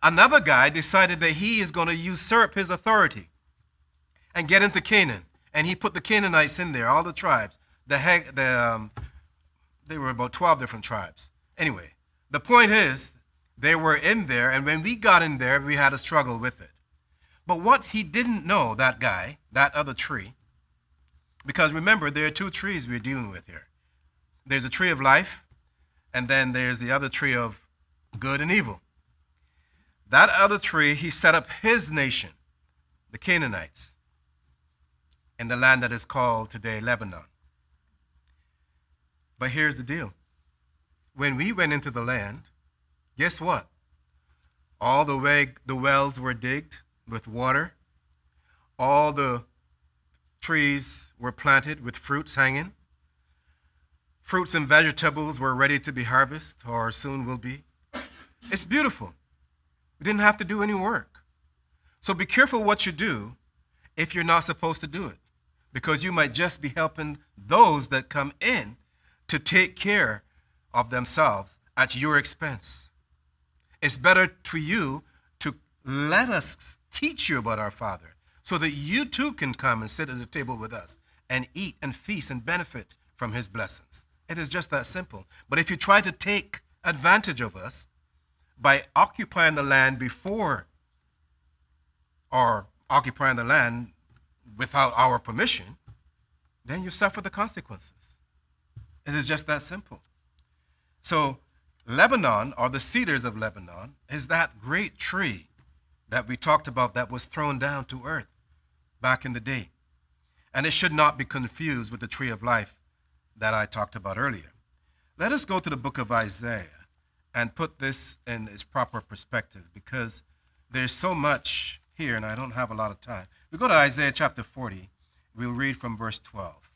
S4: another guy decided that he is going to usurp his authority and get into Canaan. And he put the Canaanites in there, all the tribes. They were about 12 different tribes. Anyway, the point is, they were in there, and when we got in there, we had a struggle with it. But what he didn't know, that guy, that other tree, because remember, there are two trees we're dealing with here. There's a tree of life, and then there's the other tree of good and evil. That other tree, he set up his nation, the Canaanites, in the land that is called today Lebanon. But here's the deal. When we went into the land, guess what? All the way the wells were digged with water. All the trees were planted with fruits hanging. Fruits and vegetables were ready to be harvested, or soon will be. It's beautiful. We didn't have to do any work. So be careful what you do if you're not supposed to do it, because you might just be helping those that come in to take care of themselves at your expense. It's better for you to let us teach you about our Father so that you too can come and sit at the table with us and eat and feast and benefit from his blessings. It is just that simple. But if you try to take advantage of us by occupying the land before or occupying the land without our permission, then you suffer the consequences. It is just that simple. So Lebanon, or the cedars of Lebanon, is that great tree that we talked about that was thrown down to earth back in the day. And it should not be confused with the tree of life that I talked about earlier. Let us go to the book of Isaiah and put this in its proper perspective, because there's so much here and I don't have a lot of time. We go to Isaiah chapter 40. We'll read from verse 12.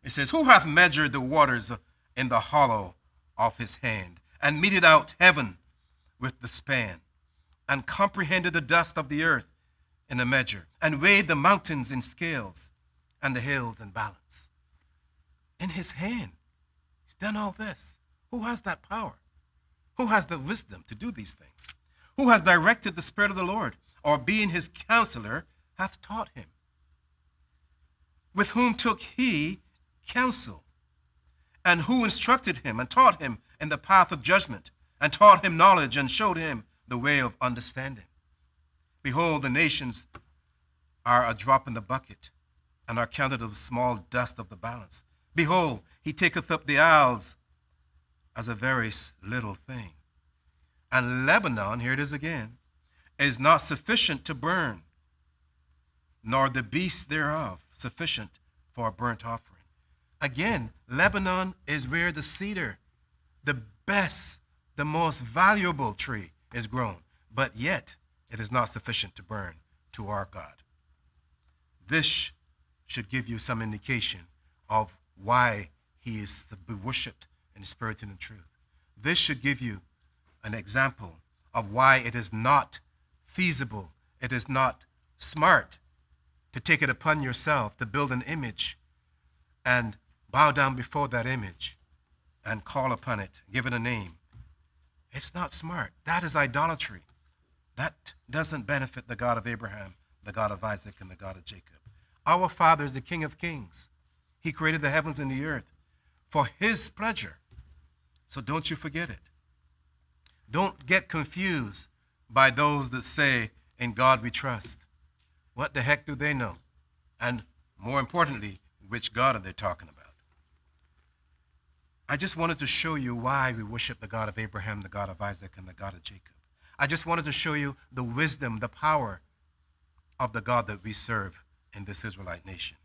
S4: It says, "Who hath measured the waters in the hollow of his hand, and meted out heaven with the span, and comprehended the dust of the earth in a measure, and weighed the mountains in scales, and the hills in balance?" In his hand, he's done all this. Who has that power? Who has the wisdom to do these things? Who has directed the Spirit of the Lord, or being his counselor, hath taught him? With whom took he counsel? And who instructed him, and taught him in the path of judgment, and taught him knowledge, and showed him the way of understanding? Behold, the nations are a drop in the bucket, and are counted of small dust of the balance. Behold, he taketh up the isles as a very little thing. And Lebanon, here it is again, is not sufficient to burn, nor the beasts thereof sufficient for a burnt offering. Again, Lebanon is where the cedar, the best, the most valuable tree, is grown, but yet it is not sufficient to burn to our God. This should give you some indication of why he is to be worshipped in spirit and in truth. This should give you an example of why it is not feasible, it is not smart to take it upon yourself to build an image and bow down before that image and call upon it, give it a name. It's not smart. That is idolatry. That doesn't benefit the God of Abraham, the God of Isaac, and the God of Jacob. Our Father is the King of Kings. He created the heavens and the earth for his pleasure. So don't you forget it. Don't get confused by those that say, "In God we trust." What the heck do they know? And more importantly, which God are they talking about? I just wanted to show you why we worship the God of Abraham, the God of Isaac, and the God of Jacob. I just wanted to show you the wisdom, the power of the God that we serve in this Israelite nation.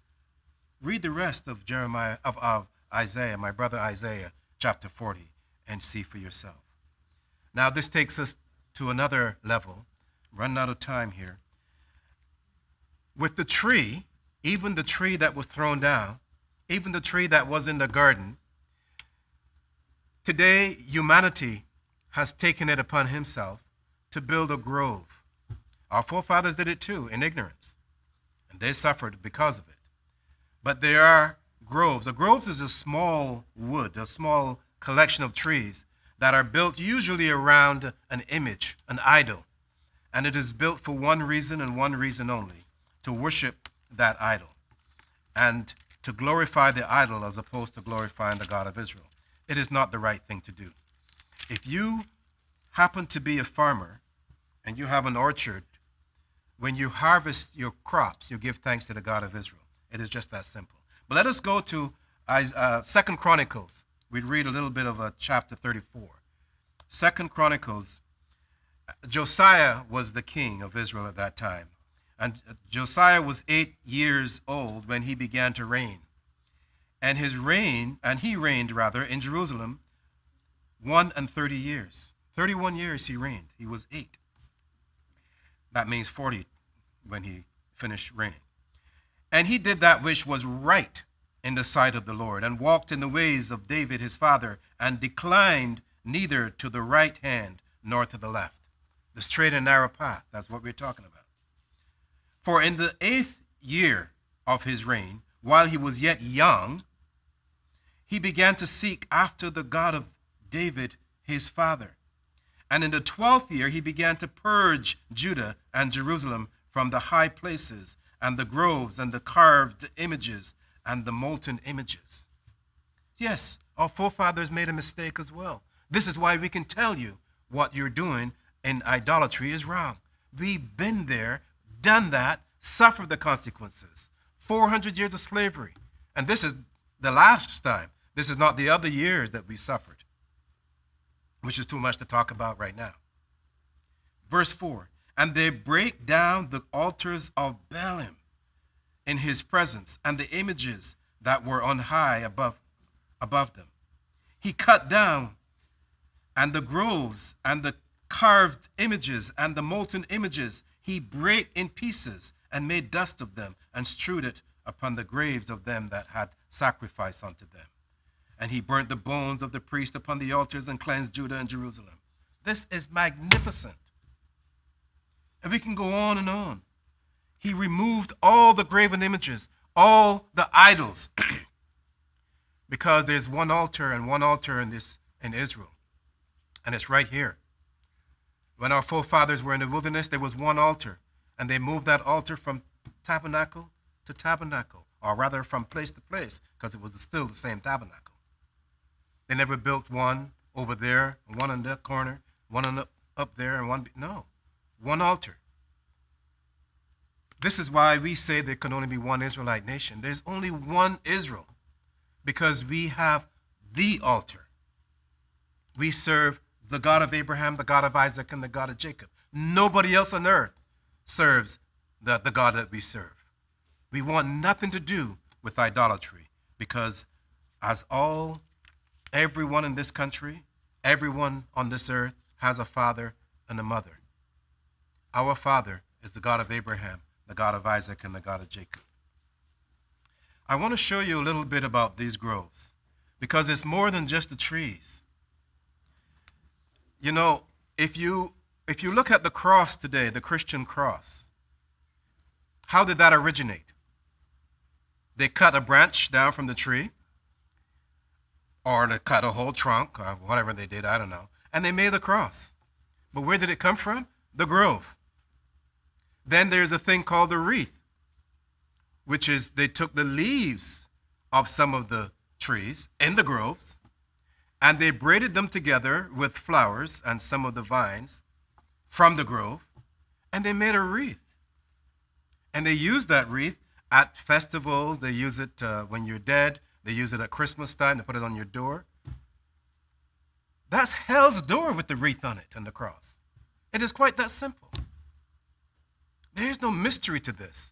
S4: Read the rest of of Isaiah, my brother Isaiah, chapter 40, and see for yourself. Now this takes us to another level. Running out of time here. With the tree, even the tree that was thrown down, even the tree that was in the garden, today humanity has taken it upon himself to build a grove. Our forefathers did it too, in ignorance, and they suffered because of it. But there are groves. A grove is a small wood, a small collection of trees that are built usually around an image, an idol. And it is built for one reason and one reason only, to worship that idol and to glorify the idol as opposed to glorifying the God of Israel. It is not the right thing to do. If you happen to be a farmer and you have an orchard, when you harvest your crops, you give thanks to the God of Israel. It is just that simple. But let us go to 2 Chronicles. We'd read a little bit of chapter 34. 2 Chronicles. Josiah was the king of Israel at that time. And Josiah was 8 years old when he began to reign. And he reigned in Jerusalem 31 years. 31 years he reigned. He was 8. That means 40 when he finished reigning. And he did that which was right in the sight of the Lord, and walked in the ways of David his father, and declined neither to the right hand nor to the left. The straight and narrow path, that's what we're talking about. For in the 8th year of his reign, while he was yet young, he began to seek after the God of David his father. And in the 12th year, he began to purge Judah and Jerusalem from the high places and the groves and the carved images and the molten images. Yes, our forefathers made a mistake as well. This is why we can tell you what you're doing in idolatry is wrong. We've been there, done that, suffered the consequences. 400 years of slavery. And this is the last time. This is not the other years that we suffered. which is too much to talk about right now. Verse 4, and they break down the altars of Baalim in his presence, and the images that were on high above them. He cut down, and the groves, and the carved images, and the molten images, he brake in pieces, and made dust of them, and strewed it upon the graves of them that had sacrificed unto them. And he burnt the bones of the priests upon the altars, and cleansed Judah and Jerusalem. This is magnificent. And we can go on and on. He removed all the graven images, all the idols, because there's one altar and one altar in Israel, and it's right here. When our forefathers were in the wilderness, there was one altar, and they moved that altar from tabernacle to tabernacle, or rather from place to place, because it was still the same tabernacle. They never built one over there, one in that corner, one on up there, and one altar. This is why we say there can only be one Israelite nation. There's only one Israel, because we have the altar. We serve the God of Abraham, the God of Isaac, and the God of Jacob. Nobody else on earth serves the God that we serve. We want nothing to do with idolatry, because as everyone in this country, everyone on this earth has a father and a mother. Our Father is the God of Abraham, the God of Isaac, and the God of Jacob. I want to show you a little bit about these groves, because it's more than just the trees. You know, if you look at the cross today, the Christian cross, how did that originate? They cut a branch down from the tree, or they cut a whole trunk, or whatever they did, I don't know, and they made a cross. But where did it come from? The grove. Then there's a thing called the wreath, which is they took the leaves of some of the trees in the groves, and they braided them together with flowers and some of the vines from the grove, and they made a wreath. And they used that wreath at festivals. They use it when you're dead. They use it at Christmas time. They put it on your door. That's hell's door with the wreath on it and the cross. It is quite that simple. There is no mystery to this.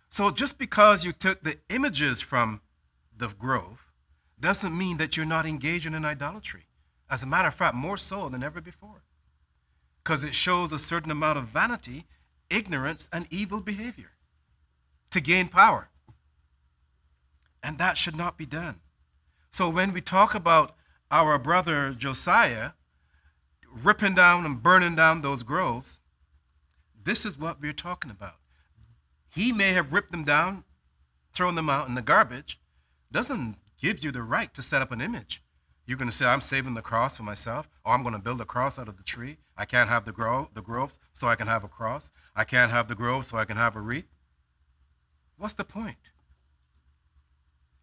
S4: So just because you took the images from the grove doesn't mean that you're not engaging in idolatry. As a matter of fact, more so than ever before. Because it shows a certain amount of vanity, ignorance, and evil behavior to gain power. And that should not be done. So when we talk about our brother Josiah ripping down and burning down those groves, this is what we're talking about. He may have ripped them down, thrown them out in the garbage. Doesn't give you the right to set up an image. You're going to say, I'm saving the cross for myself, or I'm going to build a cross out of the tree. I can't have the groves so I can have a cross. I can't have the groves so I can have a wreath. What's the point?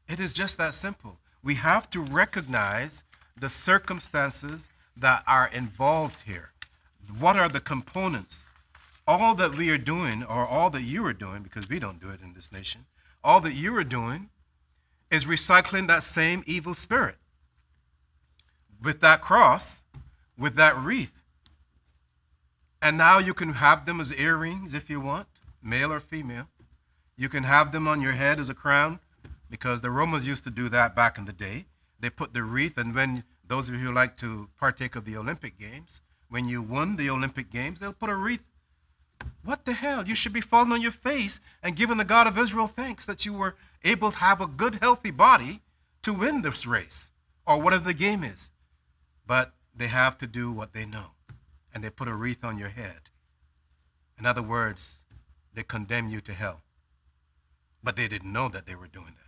S4: It is just that simple. We have to recognize the circumstances that are involved here. What are the components? All that we are doing, or all that you are doing, because we don't do it in this nation, all that you are doing is recycling that same evil spirit with that cross, with that wreath. And now you can have them as earrings if you want, male or female. You can have them on your head as a crown, because the Romans used to do that back in the day. They put the wreath, and when those of you who like to partake of the Olympic Games, when you won the Olympic Games, they'll put a wreath. What the hell? You should be falling on your face and giving the God of Israel thanks that you were able to have a good, healthy body to win this race, or whatever the game is. But they have to do what they know, and they put a wreath on your head. In other words, they condemn you to hell. But they didn't know that they were doing that.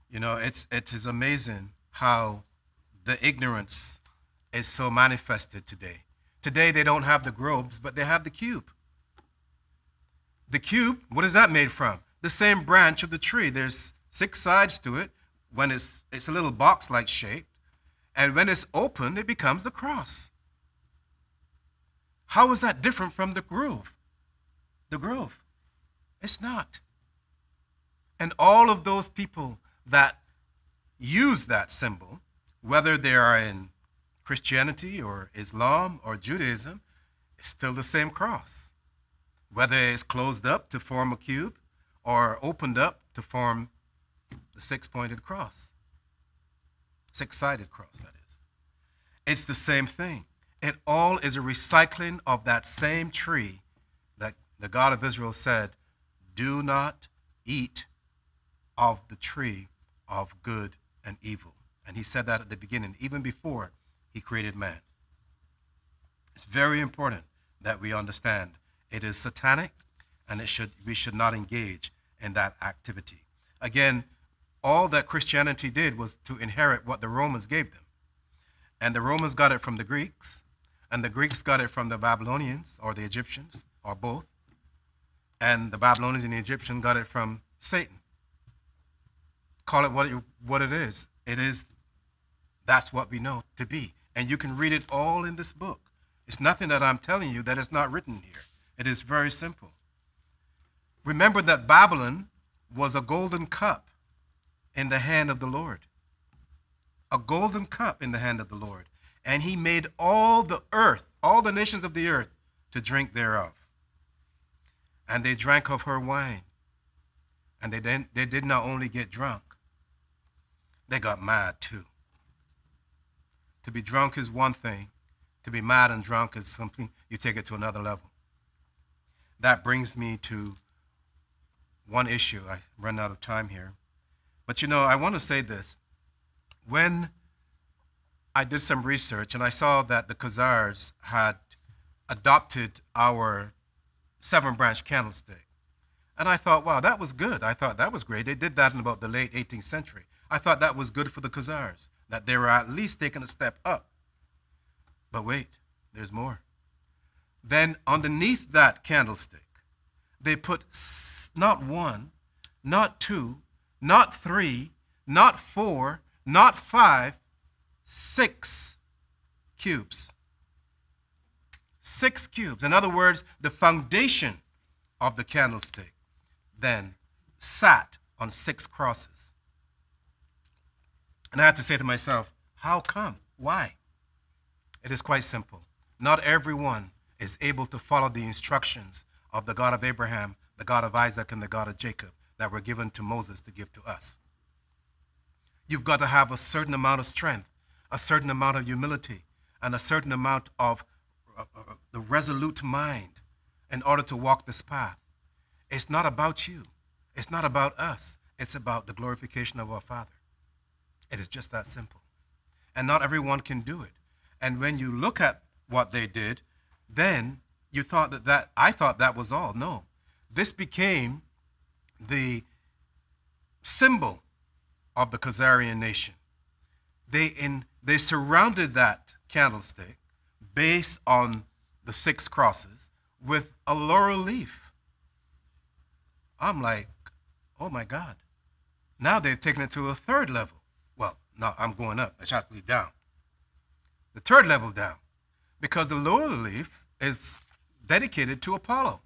S4: You know, it is amazing how the ignorance is so manifested today. Today they don't have the groves, but they have the cube. The cube, what is that made from? The same branch of the tree. There's 6 sides to it. When it's a little box-like shape, and when it's opened, it becomes the cross. How is that different from the grove? The grove. It's not. And all of those people that use that symbol whether they are in Christianity or Islam or Judaism, it's still the same cross. Whether it's closed up to form a cube or opened up to form the six-pointed cross, six-sided cross, that is. It's the same thing. It all is a recycling of that same tree that the God of Israel said, do not eat of the tree of good and evil. And he said that at the beginning, even before he created man. It's very important that we understand it is satanic, and we should not engage in that activity. Again, all that Christianity did was to inherit what the Romans gave them. And the Romans got it from the Greeks, and the Greeks got it from the Babylonians or the Egyptians, or both. And the Babylonians and the Egyptians got it from Satan. Call it what it is. That's what we know to be. And you can read it all in this book. It's nothing that I'm telling you that is not written here. It is very simple. Remember that Babylon was a golden cup in the hand of the Lord. A golden cup in the hand of the Lord. And he made all the earth, all the nations of the earth, to drink thereof. And they drank of her wine. And they did not only get drunk, they got mad too. To be drunk is one thing. To be mad and drunk is something, you take it to another level. That brings me to one issue. I run out of time here. But I want to say this. When I did some research and I saw that the Khazars had adopted our 7-branch candlestick, and I thought, wow, that was good. I thought that was great. They did that in about the late 18th century. I thought that was good for the Khazars, that they were at least taking a step up. But wait, there's more. Then underneath that candlestick, they put not 1, not 2, not 3, not 4, not 5, 6 cubes. 6 cubes. In other words, the foundation of the candlestick then sat on 6 crosses. And I had to say to myself, how come? Why? It is quite simple. Not everyone is able to follow the instructions of the God of Abraham, the God of Isaac, and the God of Jacob that were given to Moses to give to us. You've got to have a certain amount of strength, a certain amount of humility, and a certain amount of the resolute mind in order to walk this path. It's not about you. It's not about us. It's about the glorification of our Father. It is just that simple. And not everyone can do it. And when you look at what they did, then you thought I thought that was all. No. This became the symbol of the Khazarian nation. They surrounded that candlestick based on the 6 crosses with a laurel leaf. I'm like, oh my God. Now they've taken it to a 3rd level. Well, no, I'm going up. It's actually down. The 3rd level down. Because the laurel leaf is dedicated to Apollo.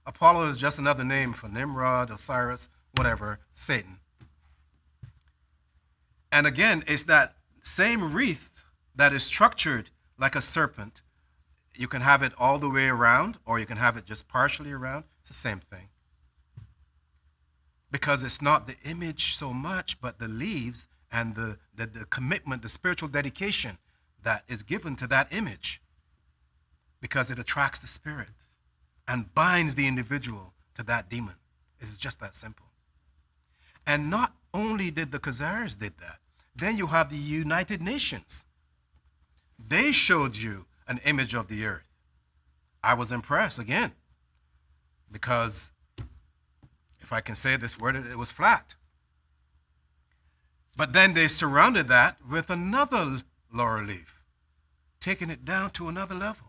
S4: Apollo is just another name for Nimrod, Osiris, whatever, Satan. And again, it's that same wreath that is structured like a serpent. You can have it all the way around, or you can have it just partially around. It's the same thing. Because it's not the image so much, but the leaves and the commitment, the spiritual dedication that is given to that image. Because it attracts the spirits and binds the individual to that demon. It's just that simple. And not only did the Khazars did that, then you have the United Nations. They showed you an image of the earth. I was impressed again, because if I can say this word, it was flat. But then they surrounded that with another laurel leaf, taking it down to another level.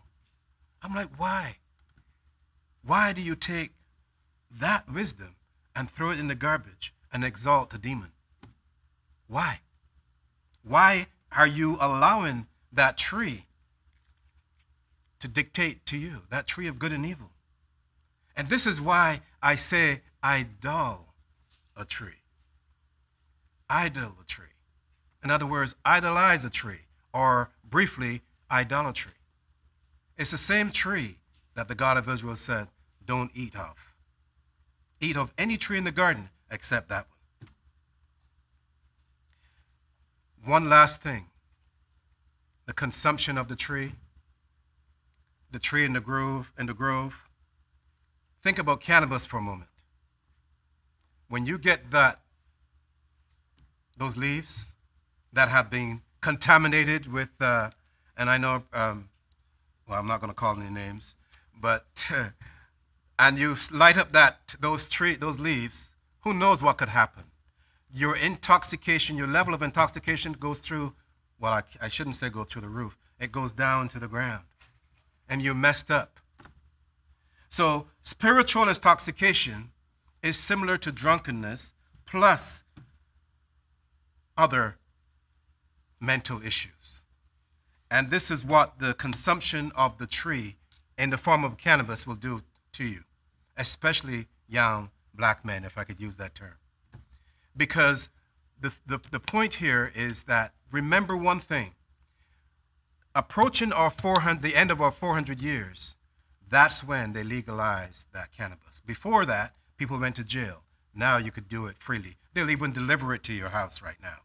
S4: I'm like, why? Why do you take that wisdom and throw it in the garbage and exalt a demon? Why? Why are you allowing that tree to dictate to you, that tree of good and evil? And this is why I say idolatry. Idolatry. In other words, idolize a tree, or briefly, idolatry. It's the same tree that the God of Israel said, don't eat of. Eat of any tree in the garden except that one. One last thing. The consumption of the tree in the grove. Think about cannabis for a moment. When you get those leaves that have been contaminated with, and I know, well, I'm not going to call any names, but, and you light up those leaves, who knows what could happen? Your intoxication, your level of intoxication goes through, well, I shouldn't say go through the roof. It goes down to the ground, and you're messed up. So spiritual intoxication is similar to drunkenness plus other mental issues. And this is what the consumption of the tree in the form of cannabis will do to you, especially young black men, if I could use that term. Because the point here is that, remember one thing, approaching the end of our 400 years, that's when they legalized that cannabis. Before that, people went to jail. Now you could do it freely. They'll even deliver it to your house right now.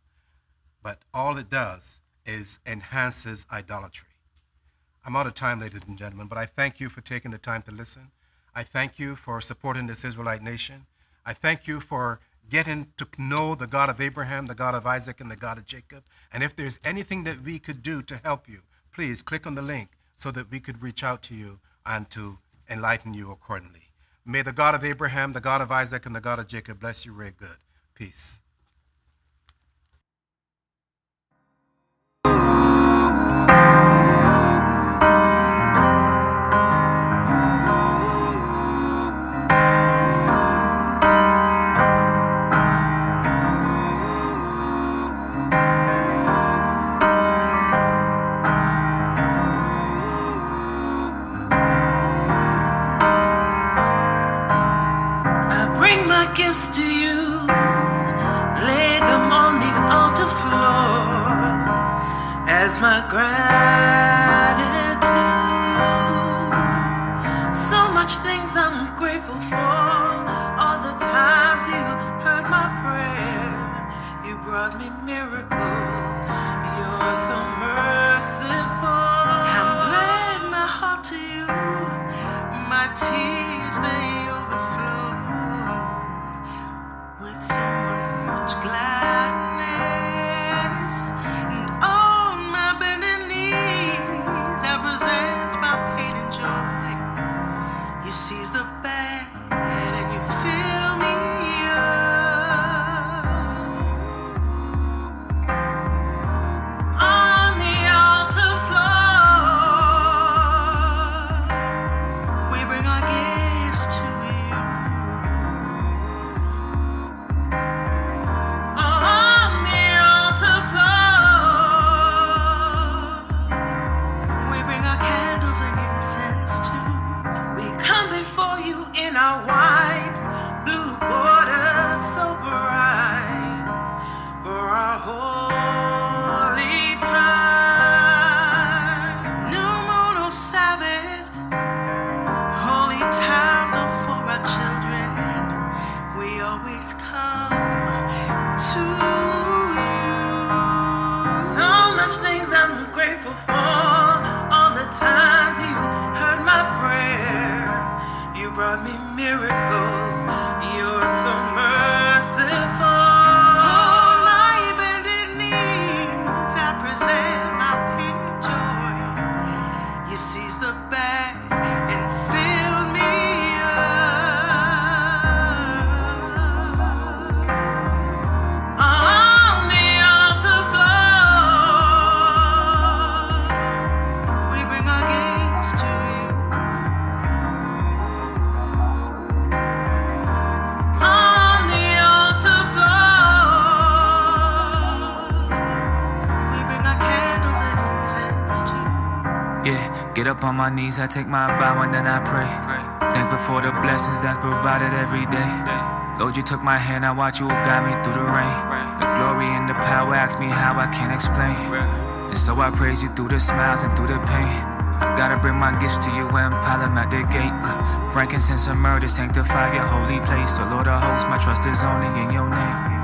S4: But all it does is enhances idolatry. I'm out of time, ladies and gentlemen, but I thank you for taking the time to listen. I thank you for supporting this Israelite nation. I thank you for getting to know the God of Abraham, the God of Isaac, and the God of Jacob. And if there's anything that we could do to help you, please click on the link so that we could reach out to you and to enlighten you accordingly. May the God of Abraham, the God of Isaac, and the God of Jacob bless you real good. Peace.
S1: Gifts to you, lay them on the altar floor as my gratitude. So much things I'm grateful for, all the times you heard my prayer. You brought me miracles, you're so merciful. I'm glad my heart to you, my tears they overflow. With so much gladness, and on my bended knees I present my pain and joy. You seize the bad and you fill me up. On the altar floor, we bring our gifts to you. In our white, blue borders so bright for our holy time. New moon or Sabbath, holy times are for our children. We always come to you. So much things I'm grateful for, all the times you heard my prayer. You brought me miracles, you're so merciful. On my bended knees, I present my pain and joy. You seize the bag and fill me up. On the altar floor, we bring our gifts to you.
S5: Get up on my knees, I take my bow and then I pray. Thankful for the blessings that's provided every day. Lord, you took my hand, I watch you guide me through the rain. The Glory and the power, ask me how I can't explain. And so I praise you through the smiles and through the pain. I gotta bring my gifts to you and pile them at the gate. Frankincense and myrrh to sanctify your holy place. So Lord of hosts, my trust is only in your name.